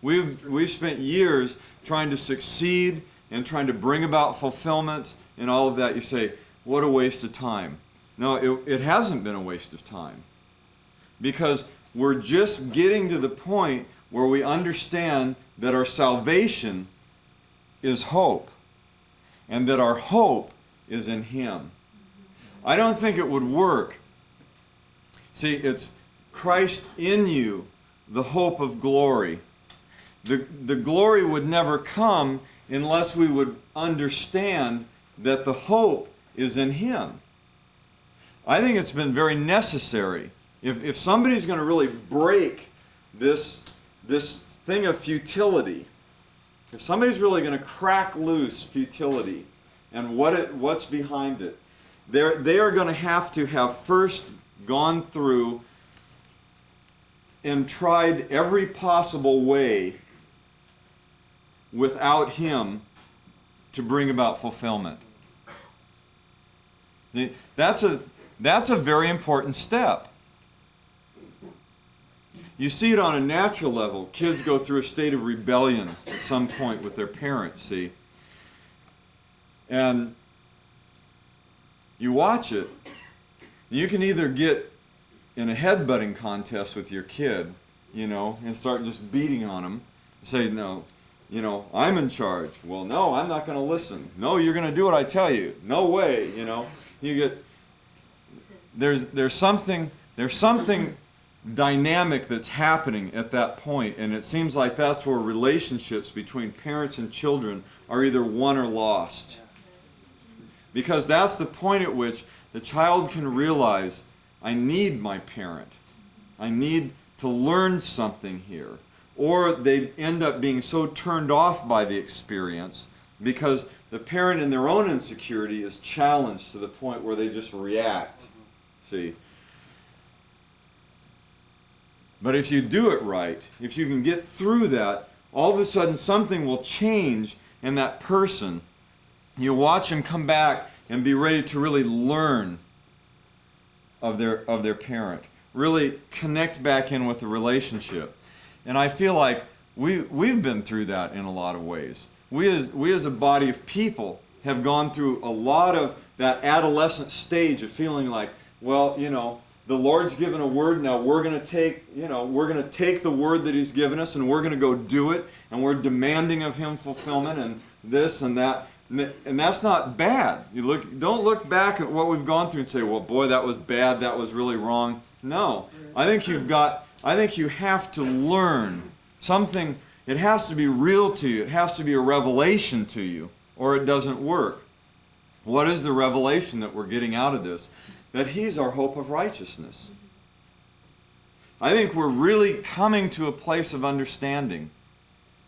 A: We've spent years trying to succeed and trying to bring about fulfillments and all of that. You say, what a waste of time. No, it hasn't been a waste of time. Because we're just getting to the point where we understand that our salvation is hope. And that our hope is in Him. I don't think it would work. See, it's Christ in you, the hope of glory. The glory would never come unless we would understand that the hope is in Him. I think it's been very necessary. If somebody's going to really break this thing of futility, if somebody's really going to crack loose futility and what's behind it, they are going to have first gone through and tried every possible way without Him to bring about fulfillment. That's a very important step. You see it on a natural level. Kids go through a state of rebellion at some point with their parents, see? And you watch it. You can either get in a headbutting contest with your kid, you know, and start just beating on them. Say, no, you know, I'm in charge. Well, no, I'm not going to listen. No, you're going to do what I tell you. No way, you know. You get, there's something dynamic that's happening at that point, and it seems like that's where relationships between parents and children are either won or lost. Because that's the point at which the child can realize, I need my parent. I need to learn something here. Or they end up being so turned off by the experience because the parent in their own insecurity is challenged to the point where they just react. See? But if you do it right, if you can get through that, all of a sudden something will change in that person. You watch them come back and be ready to really learn of their parent. Really connect back in with the relationship. And I feel like we've been through that in a lot of ways. We as a body of people have gone through a lot of that adolescent stage of feeling like, well, you know, the Lord's given a word, now we're going to take the word that He's given us and we're going to go do it, and we're demanding of Him fulfillment and this and that. And that's not bad. Don't look back at what we've gone through and say, well, boy, that was bad, that was really wrong. No. I think you have to learn something. It has to be real to you. It has to be a revelation to you, or it doesn't work. What is the revelation that we're getting out of this? That He's our hope of righteousness. I think we're really coming to a place of understanding.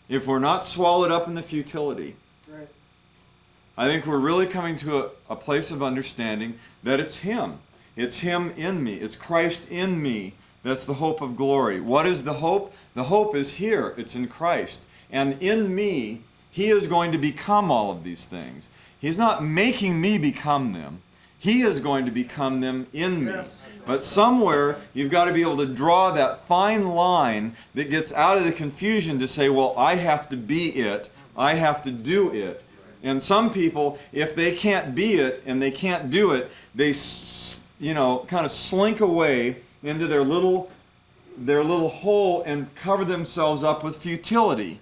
A: If we're not swallowed up in the futility, right. I think we're really coming to a place of understanding that it's Him. It's Him in me. It's Christ in me. That's the hope of glory. What is the hope? The hope is here. It's in Christ. And in me, He is going to become all of these things. He's not making me become them. He is going to become them in me. But somewhere, you've got to be able to draw that fine line that gets out of the confusion to say, well, I have to be it. I have to do it. And some people, if they can't be it and they can't do it, they, kind of slink away into their little hole and cover themselves up with futility.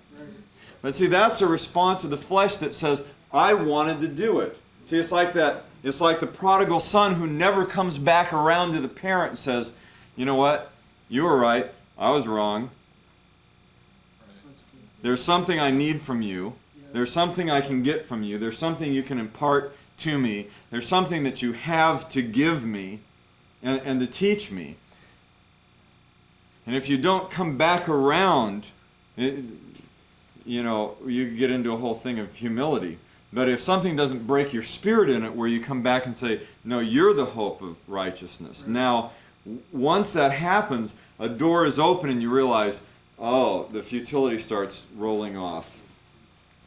A: But see, that's a response of the flesh that says, I wanted to do it. See, it's like that. It's like the prodigal son who never comes back around to the parent and says, you know what? You were right. I was wrong. There's something I need from you. There's something I can get from you. There's something you can impart to me. There's something that you have to give me and to teach me. And if you don't come back around, you get into a whole thing of humility. But if something doesn't break your spirit in it, where you come back and say, no, you're the hope of righteousness. Now, once that happens, a door is open and you realize, oh, the futility starts rolling off.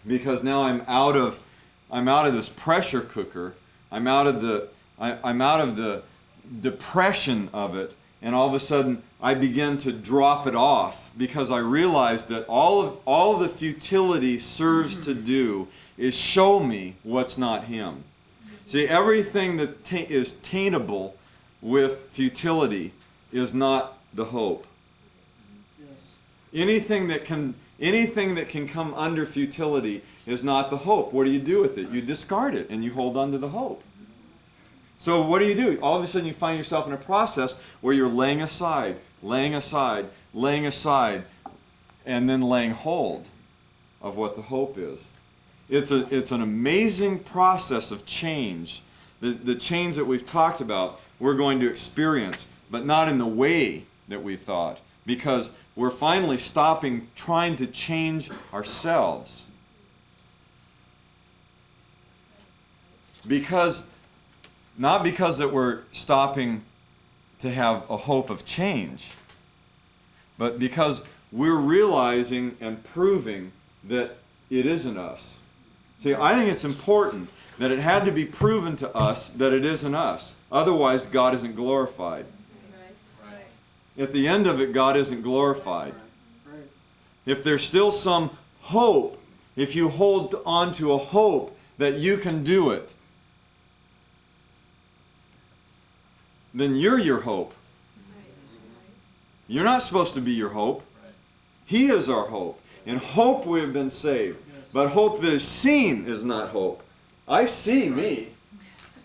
A: Because now I'm out of this pressure cooker. I'm out of the depression of it, and all of a sudden I begin to drop it off because I realize that all of the futility serves to do is show me what's not Him. See, everything that is taintable with futility is not the hope.
D: Yes.
A: Anything that can come under futility is not the hope. What do you do with it? You discard it and you hold on to the hope. So what do? All of a sudden you find yourself in a process where you're laying aside, and then laying hold of what the hope is. It's an amazing process of change. The change that we've talked about, we're going to experience, but not in the way that we thought, because we're finally stopping trying to change ourselves. Not because that we're stopping to have a hope of change, but because we're realizing and proving that it isn't us. See, I think it's important that it had to be proven to us that it isn't us. Otherwise, God isn't glorified. At the end of it, God isn't glorified.
D: Right.
A: If there's still some hope, if you hold on to a hope that you can do it, then you're your hope. You're not supposed to be your hope. He is our hope. In hope we have been saved. But hope that is seen is not hope. I see me.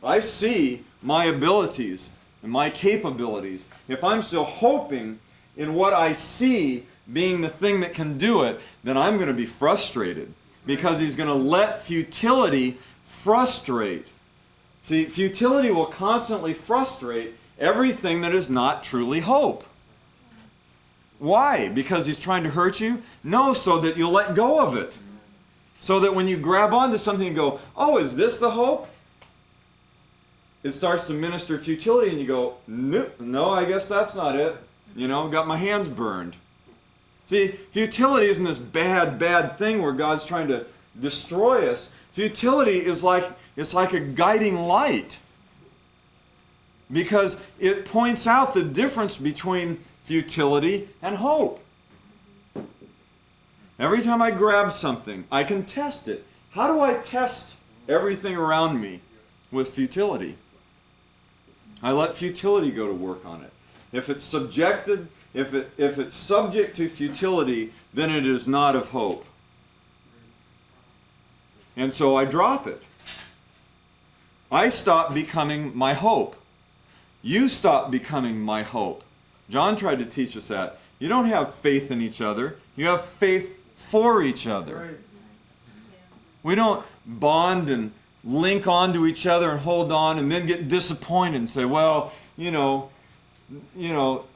A: I see my abilities and my capabilities. If I'm still hoping in what I see being the thing that can do it, then I'm going to be frustrated. Because He's going to let futility frustrate. See, futility will constantly frustrate everything that is not truly hope. Why? Because He's trying to hurt you? No, so that you'll let go of it. So that when you grab onto something and go, oh, is this the hope? It starts to minister futility and you go, no, I guess that's not it. Got my hands burned. See, futility isn't this bad thing where God's trying to destroy us. Futility is like a guiding light. Because it points out the difference between futility and hope. Every time I grab something, I can test it. How do I test everything around me with futility? I let futility go to work on it. If it's if it's subject to futility, then it is not of hope. And so I drop it. I stop becoming my hope. You stop becoming my hope. John tried to teach us that. You don't have faith in each other. You have faith for each other.
D: Right.
A: We don't bond and link onto each other and hold on and then get disappointed and say, well,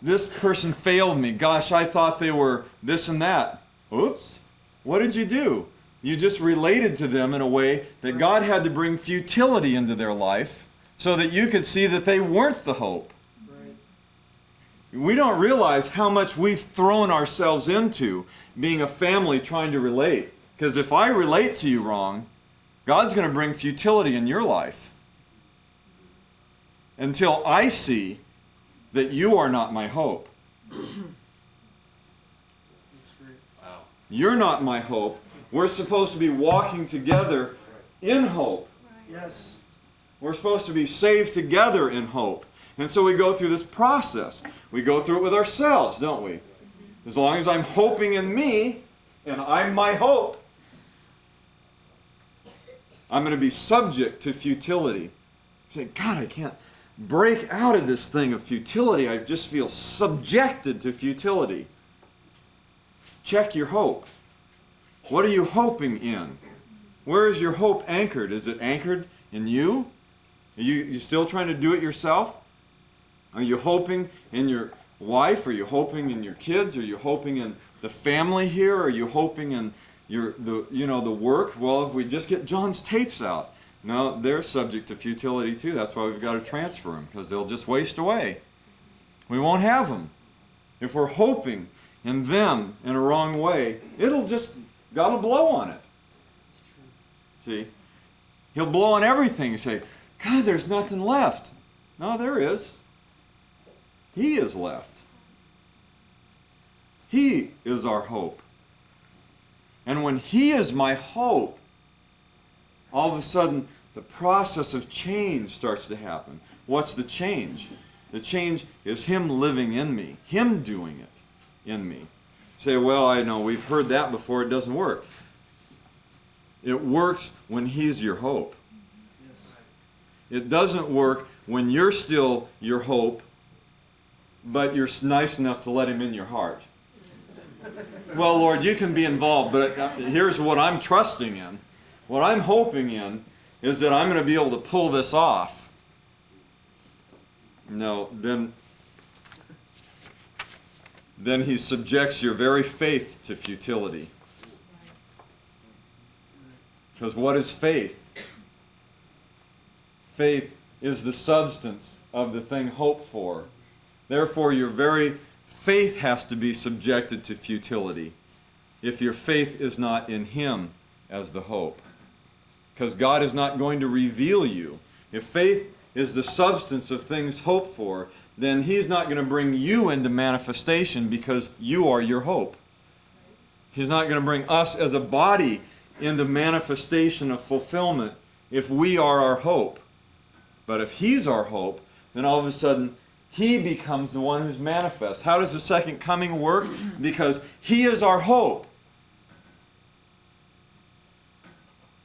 A: this person failed me. Gosh, I thought they were this and that. Oops. What did you do? You just related to them in a way that God had to bring futility into their life so that you could see that they weren't the hope.
D: Right.
A: We don't realize how much we've thrown ourselves into being a family trying to relate. Because if I relate to you wrong, God's going to bring futility in your life. Until I see that you are not my hope.
D: That's great.
C: Wow.
A: You're not my hope. We're supposed to be walking together in hope.
D: Yes.
A: We're supposed to be saved together in hope. And so we go through this process. We go through it with ourselves, don't we? As long as I'm hoping in me, and I'm my hope, I'm going to be subject to futility. Say, God, I can't break out of this thing of futility. I just feel subjected to futility. Check your hope. What are you hoping in? Where is your hope anchored? Is it anchored in you? Are you still trying to do it yourself? Are you hoping in your wife? Are you hoping in your kids? Are you hoping in the family here? Are you hoping in the work? Well, if we just get John's tapes out, no, they're subject to futility too. That's why we've got to transfer them, because they'll just waste away. We won't have them. If we're hoping and them in a wrong way, God will blow on it. See? He'll blow on everything and say, God, there's nothing left. No, there is. He is left. He is our hope. And when He is my hope, all of a sudden the process of change starts to happen. What's the change? The change is Him living in me, Him doing it in me. You say, well, I know we've heard that before, it doesn't work. It works when He's your hope. It doesn't work when you're still your hope, but you're nice enough to let Him in your heart. Well, Lord, you can be involved, but here's what I'm trusting in. What I'm hoping in is that I'm going to be able to pull this off. No, then He subjects your very faith to futility. Because what is faith? Faith is the substance of the thing hoped for. Therefore, your very faith has to be subjected to futility if your faith is not in Him as the hope. Because God is not going to reveal you. If faith is the substance of things hoped for, then He's not going to bring you into manifestation because you are your hope. He's not going to bring us as a body into manifestation of fulfillment if we are our hope. But if He's our hope, then all of a sudden He becomes the one who's manifest. How does the second coming work? Because He is our hope.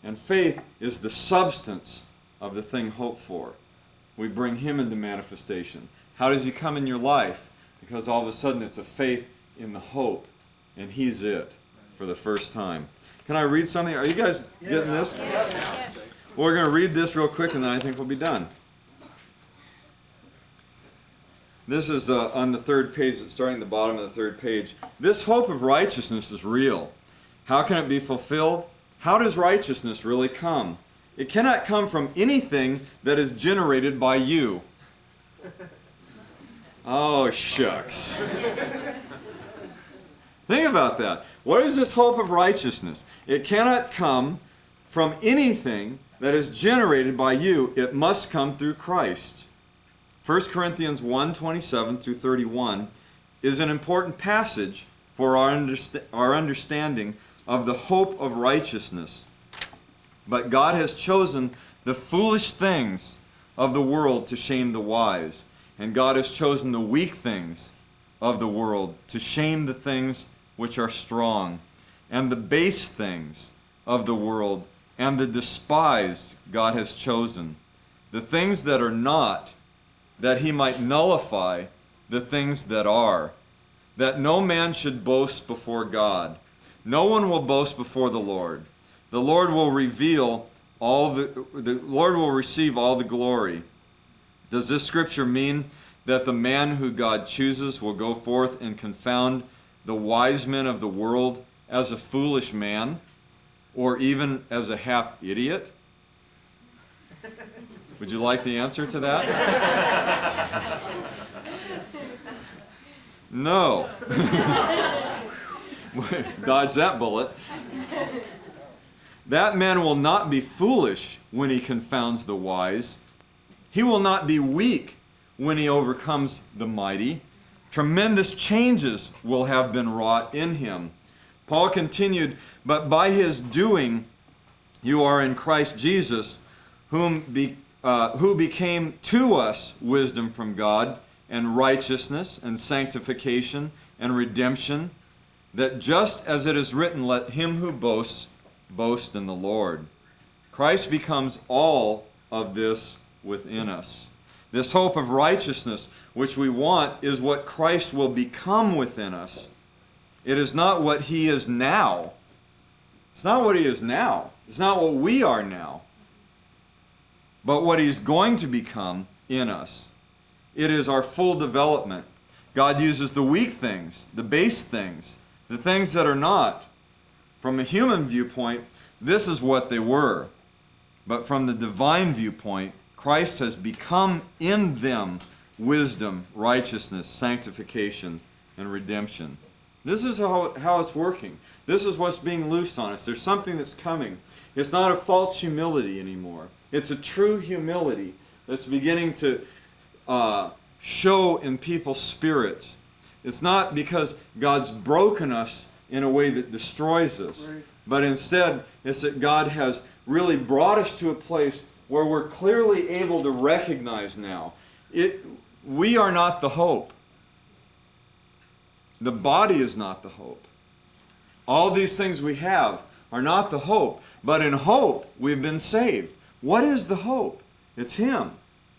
A: And faith is the substance of the thing hoped for. We bring Him into manifestation. How does He come in your life? Because all of a sudden it's a faith in the hope, and He's it for the first time. Can I read something? Are you guys getting this?
B: Yes.
A: Well, we're going to read this real quick, and then I think we'll be done. This is on the third page, starting at the bottom of the third page. This hope of righteousness is real. How can it be fulfilled? How does righteousness really come? It cannot come from anything that is generated by you. Oh, shucks. Think about that. What is this hope of righteousness? It cannot come from anything that is generated by you. It must come through Christ. 1 Corinthians 1:27 through 31 is an important passage for our understanding of the hope of righteousness. But God has chosen the foolish things of the world to shame the wise, and God has chosen the weak things of the world to shame the things which are strong, and the base things of the world and the despised God has chosen, the things that are not, that He might nullify the things that are, that no man should boast before God. No one will boast before the Lord. The Lord will reveal the Lord will receive all the glory. Does this scripture mean that the man who God chooses will go forth and confound the wise men of the world as a foolish man, or even as a half idiot? Would you like the answer to that? No. Dodge that bullet. That man will not be foolish when he confounds the wise. He will not be weak when he overcomes the mighty. Tremendous changes will have been wrought in him. Paul continued, but by his doing you are in Christ Jesus, who became to us wisdom from God, and righteousness, and sanctification, and redemption, that just as it is written, let him who boasts boast in the Lord. Christ becomes all of this within us. This hope of righteousness which we want is what Christ will become within us. It is not what He is now. It's not what He is now. It's not what we are now. But what He's going to become in us. It is our full development. God uses the weak things, the base things, the things that are not. From a human viewpoint, this is what they were. But from the divine viewpoint, Christ has become in them wisdom, righteousness, sanctification, and redemption. This is how it's working. This is what's being loosed on us. There's something that's coming. It's not a false humility anymore. It's a true humility that's beginning to show in people's spirits. It's not because God's broken us in a way that destroys us,
D: Right.
A: but instead it's that God has really brought us to a place where we're clearly able to recognize now. We are not the hope. The body is not the hope. All these things we have are not the hope, but in hope we've been saved. What is the hope? It's Him.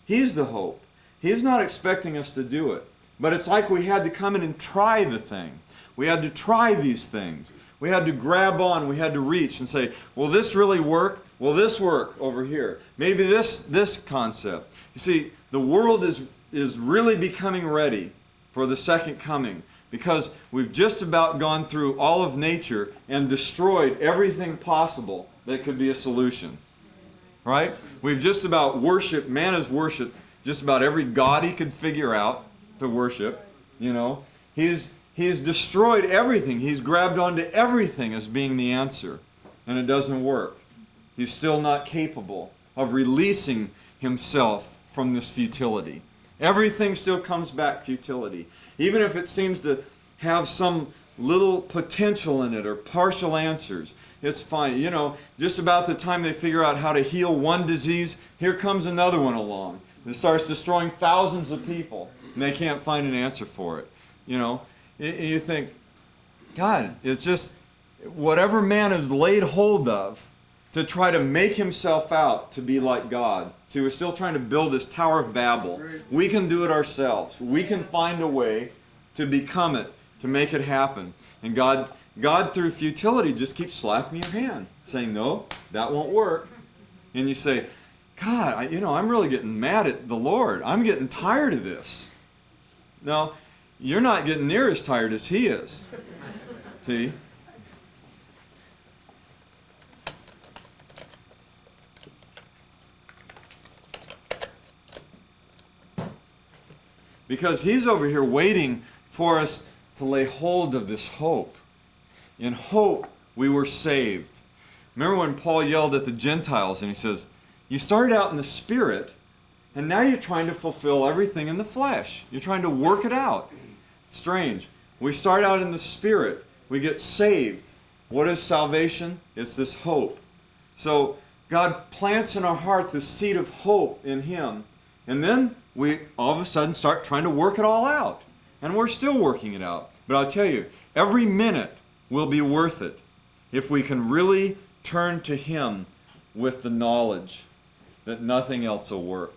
A: He's the hope. He's not expecting us to do it. But it's like we had to come in and try the thing. We had to try these things. We had to grab on, we had to reach and say, will this really work? Will this work over here? Maybe this concept. You see, the world is really becoming ready for the second coming because we've just about gone through all of nature and destroyed everything possible that could be a solution. Right? We've just about worshiped, man has worshiped just about every god he could figure out to worship. You know, he's destroyed everything. He's grabbed onto everything as being the answer. And it doesn't work. He's still not capable of releasing himself from this futility. Everything still comes back futility. Even if it seems to have some little potential in it or partial answers, it's fine. You know, just about the time they figure out how to heal one disease, here comes another one along. It starts destroying thousands of people, and they can't find an answer for it. You know, you think, God, it's just whatever man has laid hold of to try to make himself out to be like God. See, we're still trying to build this Tower of Babel. We can do it ourselves. We can find a way to become it, to make it happen. And God through futility just keeps slapping your hand, saying, no, that won't work. And you say, God, I'm really getting mad at the Lord. I'm getting tired of this. No, you're not getting near as tired as He is. See? Because He's over here waiting for us to lay hold of this hope. In hope, we were saved. Remember when Paul yelled at the Gentiles and he says, you started out in the Spirit, and now you're trying to fulfill everything in the flesh. You're trying to work it out. Strange. We start out in the Spirit. We get saved. What is salvation? It's this hope. So God plants in our heart the seed of hope in Him. And then we all of a sudden start trying to work it all out. And we're still working it out. But I'll tell you, every minute will be worth it if we can really turn to Him with the knowledge that nothing else will work.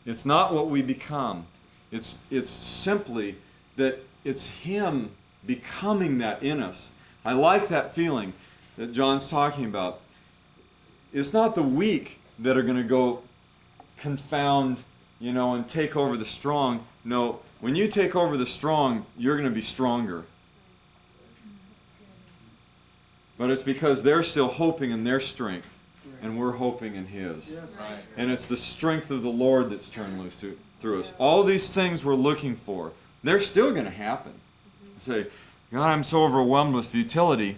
A: It's not what we become. It's simply that it's Him becoming that in us. I like that feeling that John's talking about. It's not the weak that are going to go confound, and take over the strong. No, when you take over the strong, you're going to be stronger. But it's because they're still hoping in their strength, and we're hoping in His.
D: Yes.
A: And it's the strength of the Lord that's turned loose through us. All these things we're looking for, they're still going to happen. You say, God, I'm so overwhelmed with futility,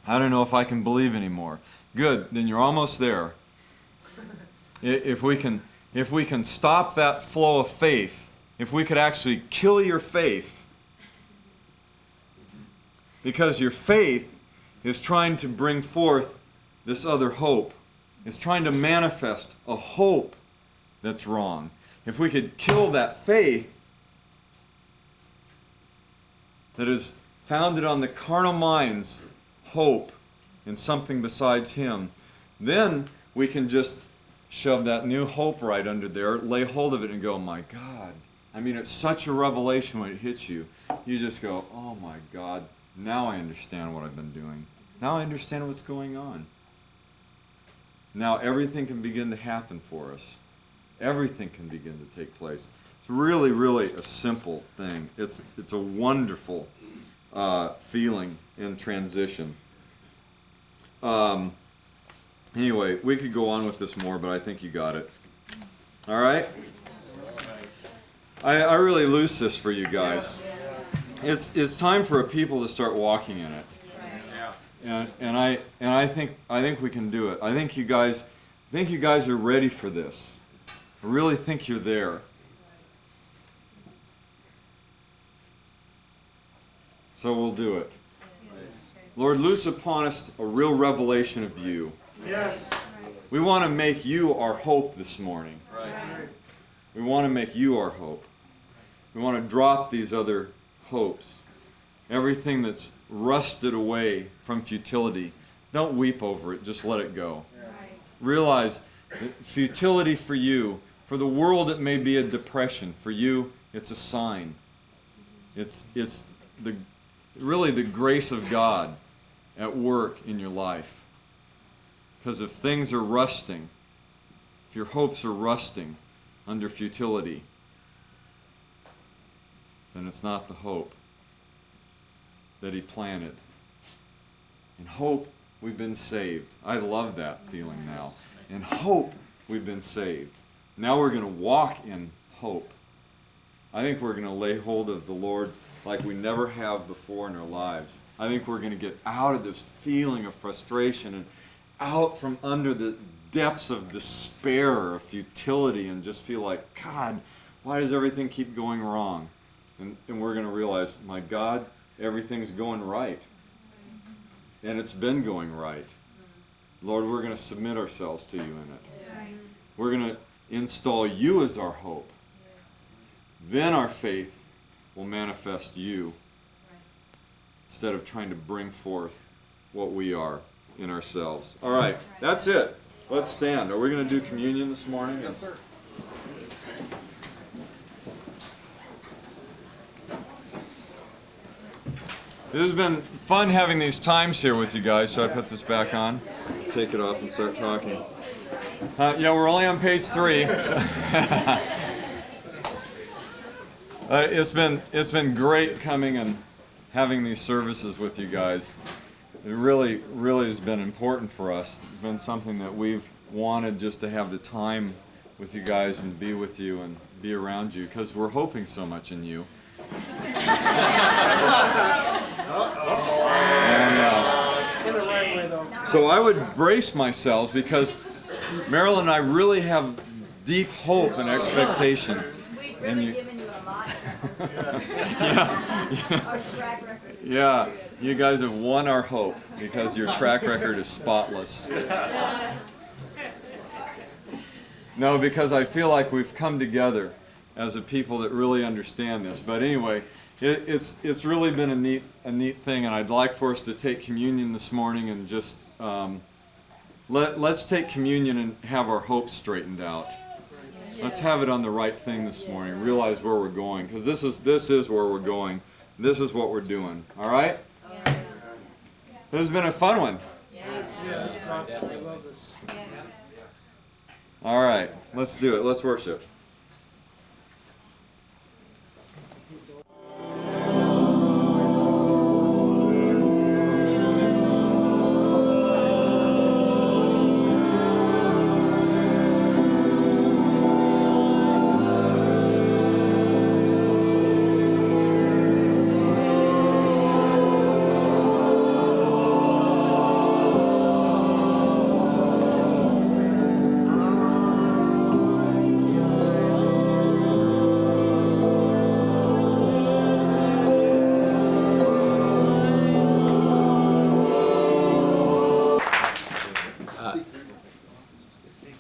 A: I don't know if I can believe anymore. Good, then you're almost there. If we can stop that flow of faith, if we could actually kill your faith, because your faith is trying to bring forth this other hope. It's trying to manifest a hope that's wrong. If we could kill that faith that is founded on the carnal mind's hope in something besides Him, then we can just shove that new hope right under there, lay hold of it and go, my God. I mean, it's such a revelation when it hits you. You just go, oh my God, now I understand what I've been doing. Now I understand what's going on. Now everything can begin to happen for us. Everything can begin to take place. It's really, really a simple thing. It's a wonderful feeling in transition. Anyway, we could go on with this more, but I think you got it. All right? I really loose this for you guys. it's time for a people to start walking in it. And I think we can do it. I think you guys are ready for this. I really think you're there. So we'll do it. Lord, loose upon us a real revelation of you.
D: Yes.
A: We want to make you our hope this morning. We want to make you our hope. We want to drop these other hopes. Everything that's rusted away from futility. Don't weep over it. Just let it go. Realize that futility for you, for the world it may be a depression. For you, it's a sign. It's really the grace of God at work in your life. Because if things are rusting, if your hopes are rusting under futility, then it's not the hope that he planted. In hope, we've been saved. I love that feeling now. In hope, we've been saved. Now we're going to walk in hope. I think we're going to lay hold of the Lord like we never have before in our lives. I think we're going to get out of this feeling of frustration and out from under the depths of despair or futility and just feel like, God, why does everything keep going wrong? And we're going to realize, my God, everything's going right. And it's been going right. Lord, we're going to submit ourselves to you in it. We're going to install you as our hope. Then our faith will manifest you instead of trying to bring forth what we are in ourselves. All right, that's it. Let's stand. Are we going to do communion this morning?
D: Yes, sir.
A: This has been fun having these times here with you guys, so I put this back on. Take it off and start talking. Yeah, we're only on page 3. So it's been great coming and having these services with you guys. It really has been important for us. It's been something that we've wanted, just to have the time with you guys and be with you and be around you, because we're hoping so much in you.
D: In the right way, though.
A: So I would brace myself, because Marilyn and I really have deep hope and expectation.
B: We've
A: And
B: really
A: you-
B: given you a lot.
A: Yeah,
B: Our track record.
A: yeah, you guys have won our hope because your track record is spotless. No, because I feel like we've come together as a people that really understand this. But anyway, it's really been a neat thing, and I'd like for us to take communion this morning and just let's take communion and have our hopes straightened out. Let's have it on the right thing this morning. Realize where we're going, because this is where we're going. This is what we're doing. All right? This has been a fun one.
D: Yes, awesome. I love this.
A: All right, let's do it. Let's worship.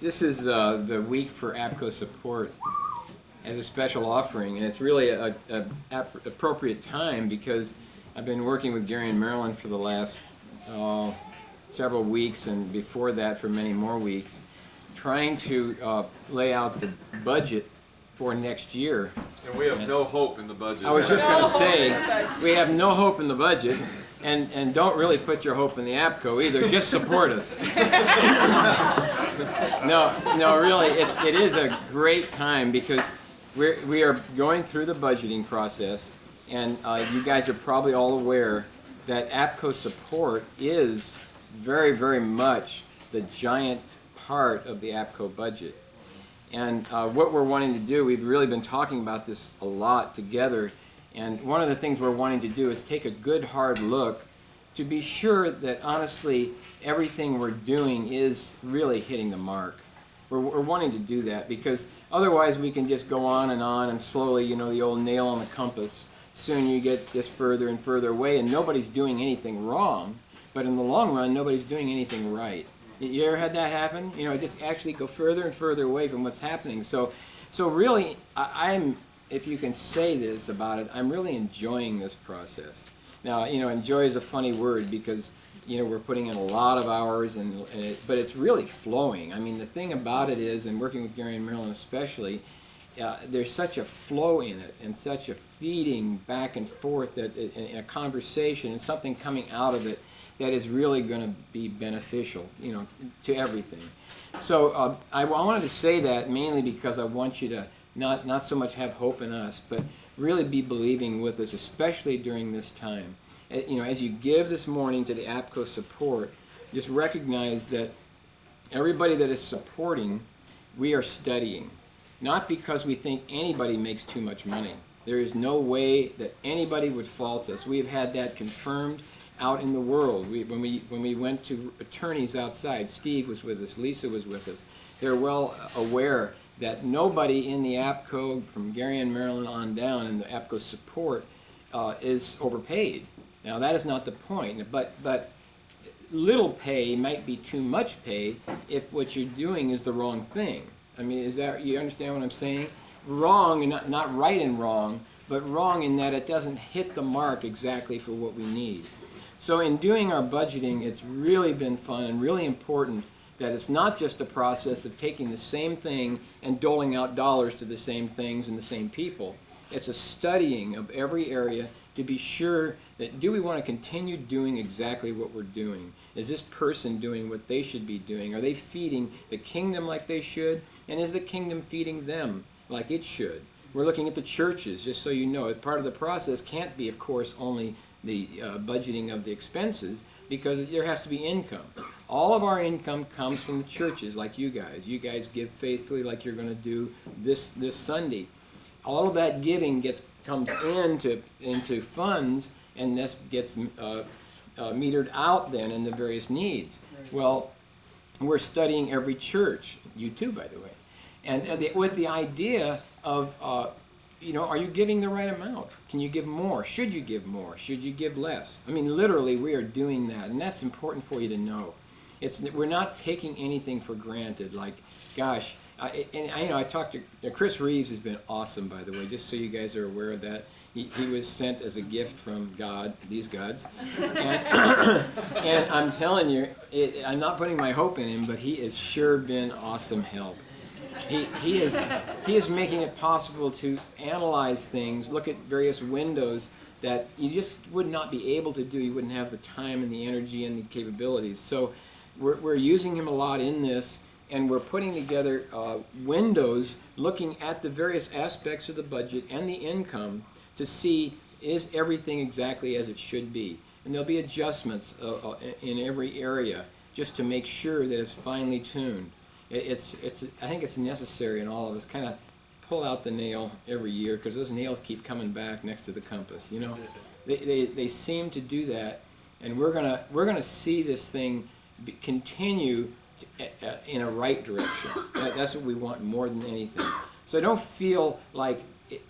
E: This is the week for APCO support as a special offering, and it's really a appropriate time because I've been working with Gary and Marilyn for the last several weeks, and before that for many more weeks, trying to lay out the budget for next year.
A: And we have no hope in the budget.
E: I was just going to say, we have no hope in the budget, and don't really put your hope in the APCO either. Just support us. No, really, it is a great time because we are going through the budgeting process, and you guys are probably all aware that APCO support is very, very much the giant part of the APCO budget. And what we're wanting to do, we've really been talking about this a lot together, And one of the things we're wanting to do is take a good hard look to be sure that honestly everything we're doing is really hitting the mark. We're wanting to do that because otherwise we can just go on and slowly, you know, the old nail on the compass. Soon you get just further and further away and nobody's doing anything wrong, but in the long run nobody's doing anything right. You ever had that happen? You know, just actually go further and further away from what's happening. So really, I'm, if you can say this about it, I'm really enjoying this process. Now, you know, enjoy is a funny word because, you know, we're putting in a lot of hours, but it's really flowing. I mean, the thing about it is, and working with Gary and Marilyn especially, there's such a flow in it and such a feeding back and forth that in a conversation and something coming out of it that is really going to be beneficial, you know, to everything. So I wanted to say that mainly because I want you to not so much have hope in us, but really be believing with us, especially during this time. You know, as you give this morning to the APCO support, just recognize that everybody that is supporting, we are studying. Not because we think anybody makes too much money. There is no way that anybody would fault us. We have had that confirmed out in the world. When we went to attorneys outside, Steve was with us, Lisa was with us. They're well aware that nobody in the APCO, from Gary and Marilyn on down, and the APCO support is overpaid. Now that is not the point, but little pay might be too much pay if what you're doing is the wrong thing. I mean, is that, you understand what I'm saying? Wrong, and not right and wrong, but wrong in that it doesn't hit the mark exactly for what we need. So in doing our budgeting, it's really been fun and really important that it's not just a process of taking the same thing and doling out dollars to the same things and the same people. It's a studying of every area to be sure that do we want to continue doing exactly what we're doing? Is this person doing what they should be doing? Are they feeding the kingdom like they should? And is the kingdom feeding them like it should? We're looking at the churches, just so you know. Part of the process can't be, of course, only the budgeting of the expenses, because there has to be income. All of our income comes from the churches, like you guys. You guys give faithfully like you're going to do this Sunday. All of that giving comes into funds, and this gets metered out then in the various needs. Well, we're studying every church, you too, by the way, and with the idea of, you know, are you giving the right amount? Can you give more? Should you give more? Should you give less? I mean, literally, we are doing that, and that's important for you to know. We're not taking anything for granted. Like, gosh, I talked to Chris Reeves has been awesome, by the way. Just so you guys are aware of that, he was sent as a gift from God, these gods, and I'm telling you, I'm not putting my hope in him, but he has sure been awesome help. He is making it possible to analyze things, look at various windows that you just would not be able to do. You wouldn't have the time and the energy and the capabilities. So we're using him a lot in this, and we're putting together windows looking at the various aspects of the budget and the income to see, is everything exactly as it should be? And there'll be adjustments in every area just to make sure that it's finely tuned. I think it's necessary in all of us, kind of pull out the nail every year, because those nails keep coming back next to the compass, you know. They seem to do that, and we're gonna see this thing continue in a right direction. That's what we want more than anything. So don't feel like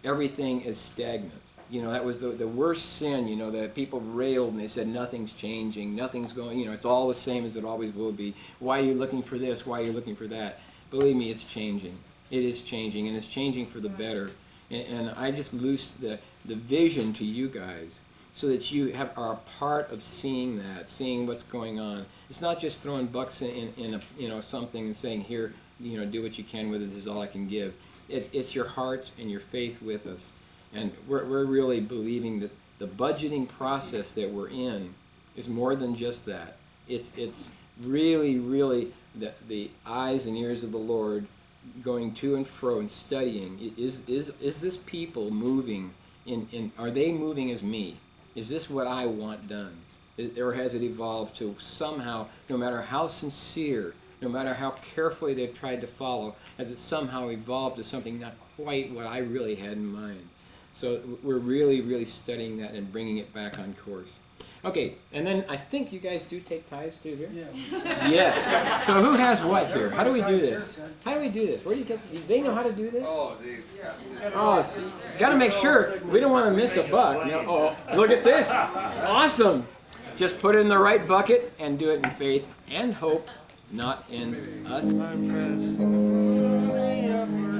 E: everything is stagnant. You know, that was the worst sin, you know, that people railed and they said nothing's changing, nothing's going, you know, it's all the same as it always will be. Why are you looking for this? Why are you looking for that? Believe me, it's changing. It is changing, and it's changing for the better. And I just loose the vision to you guys so that you are a part of seeing that, seeing what's going on. It's not just throwing bucks in a, you know, something and saying, here, you know, do what you can with it, this is all I can give. It's your hearts and your faith with us. And we're really believing that the budgeting process that we're in is more than just that. It's really, really the eyes and ears of the Lord going to and fro and studying. Is this people moving are they moving as me? Is this what I want done? Or has it evolved to somehow, no matter how sincere, no matter how carefully they've tried to follow, has it somehow evolved to something not quite what I really had in mind? So we're really, really studying that and bringing it back on course. Okay, and then I think you guys do take tithes too here?
D: Yeah.
E: Yes. So who has what here? How do we do this? How do we do this? Where do you get? Do they know how to do this? Oh, see, gotta make sure. We don't want to miss a buck. You know, oh, look at this. Awesome. Just put it in the right bucket and do it in faith and hope, not in us.
C: I'm pressing the glory of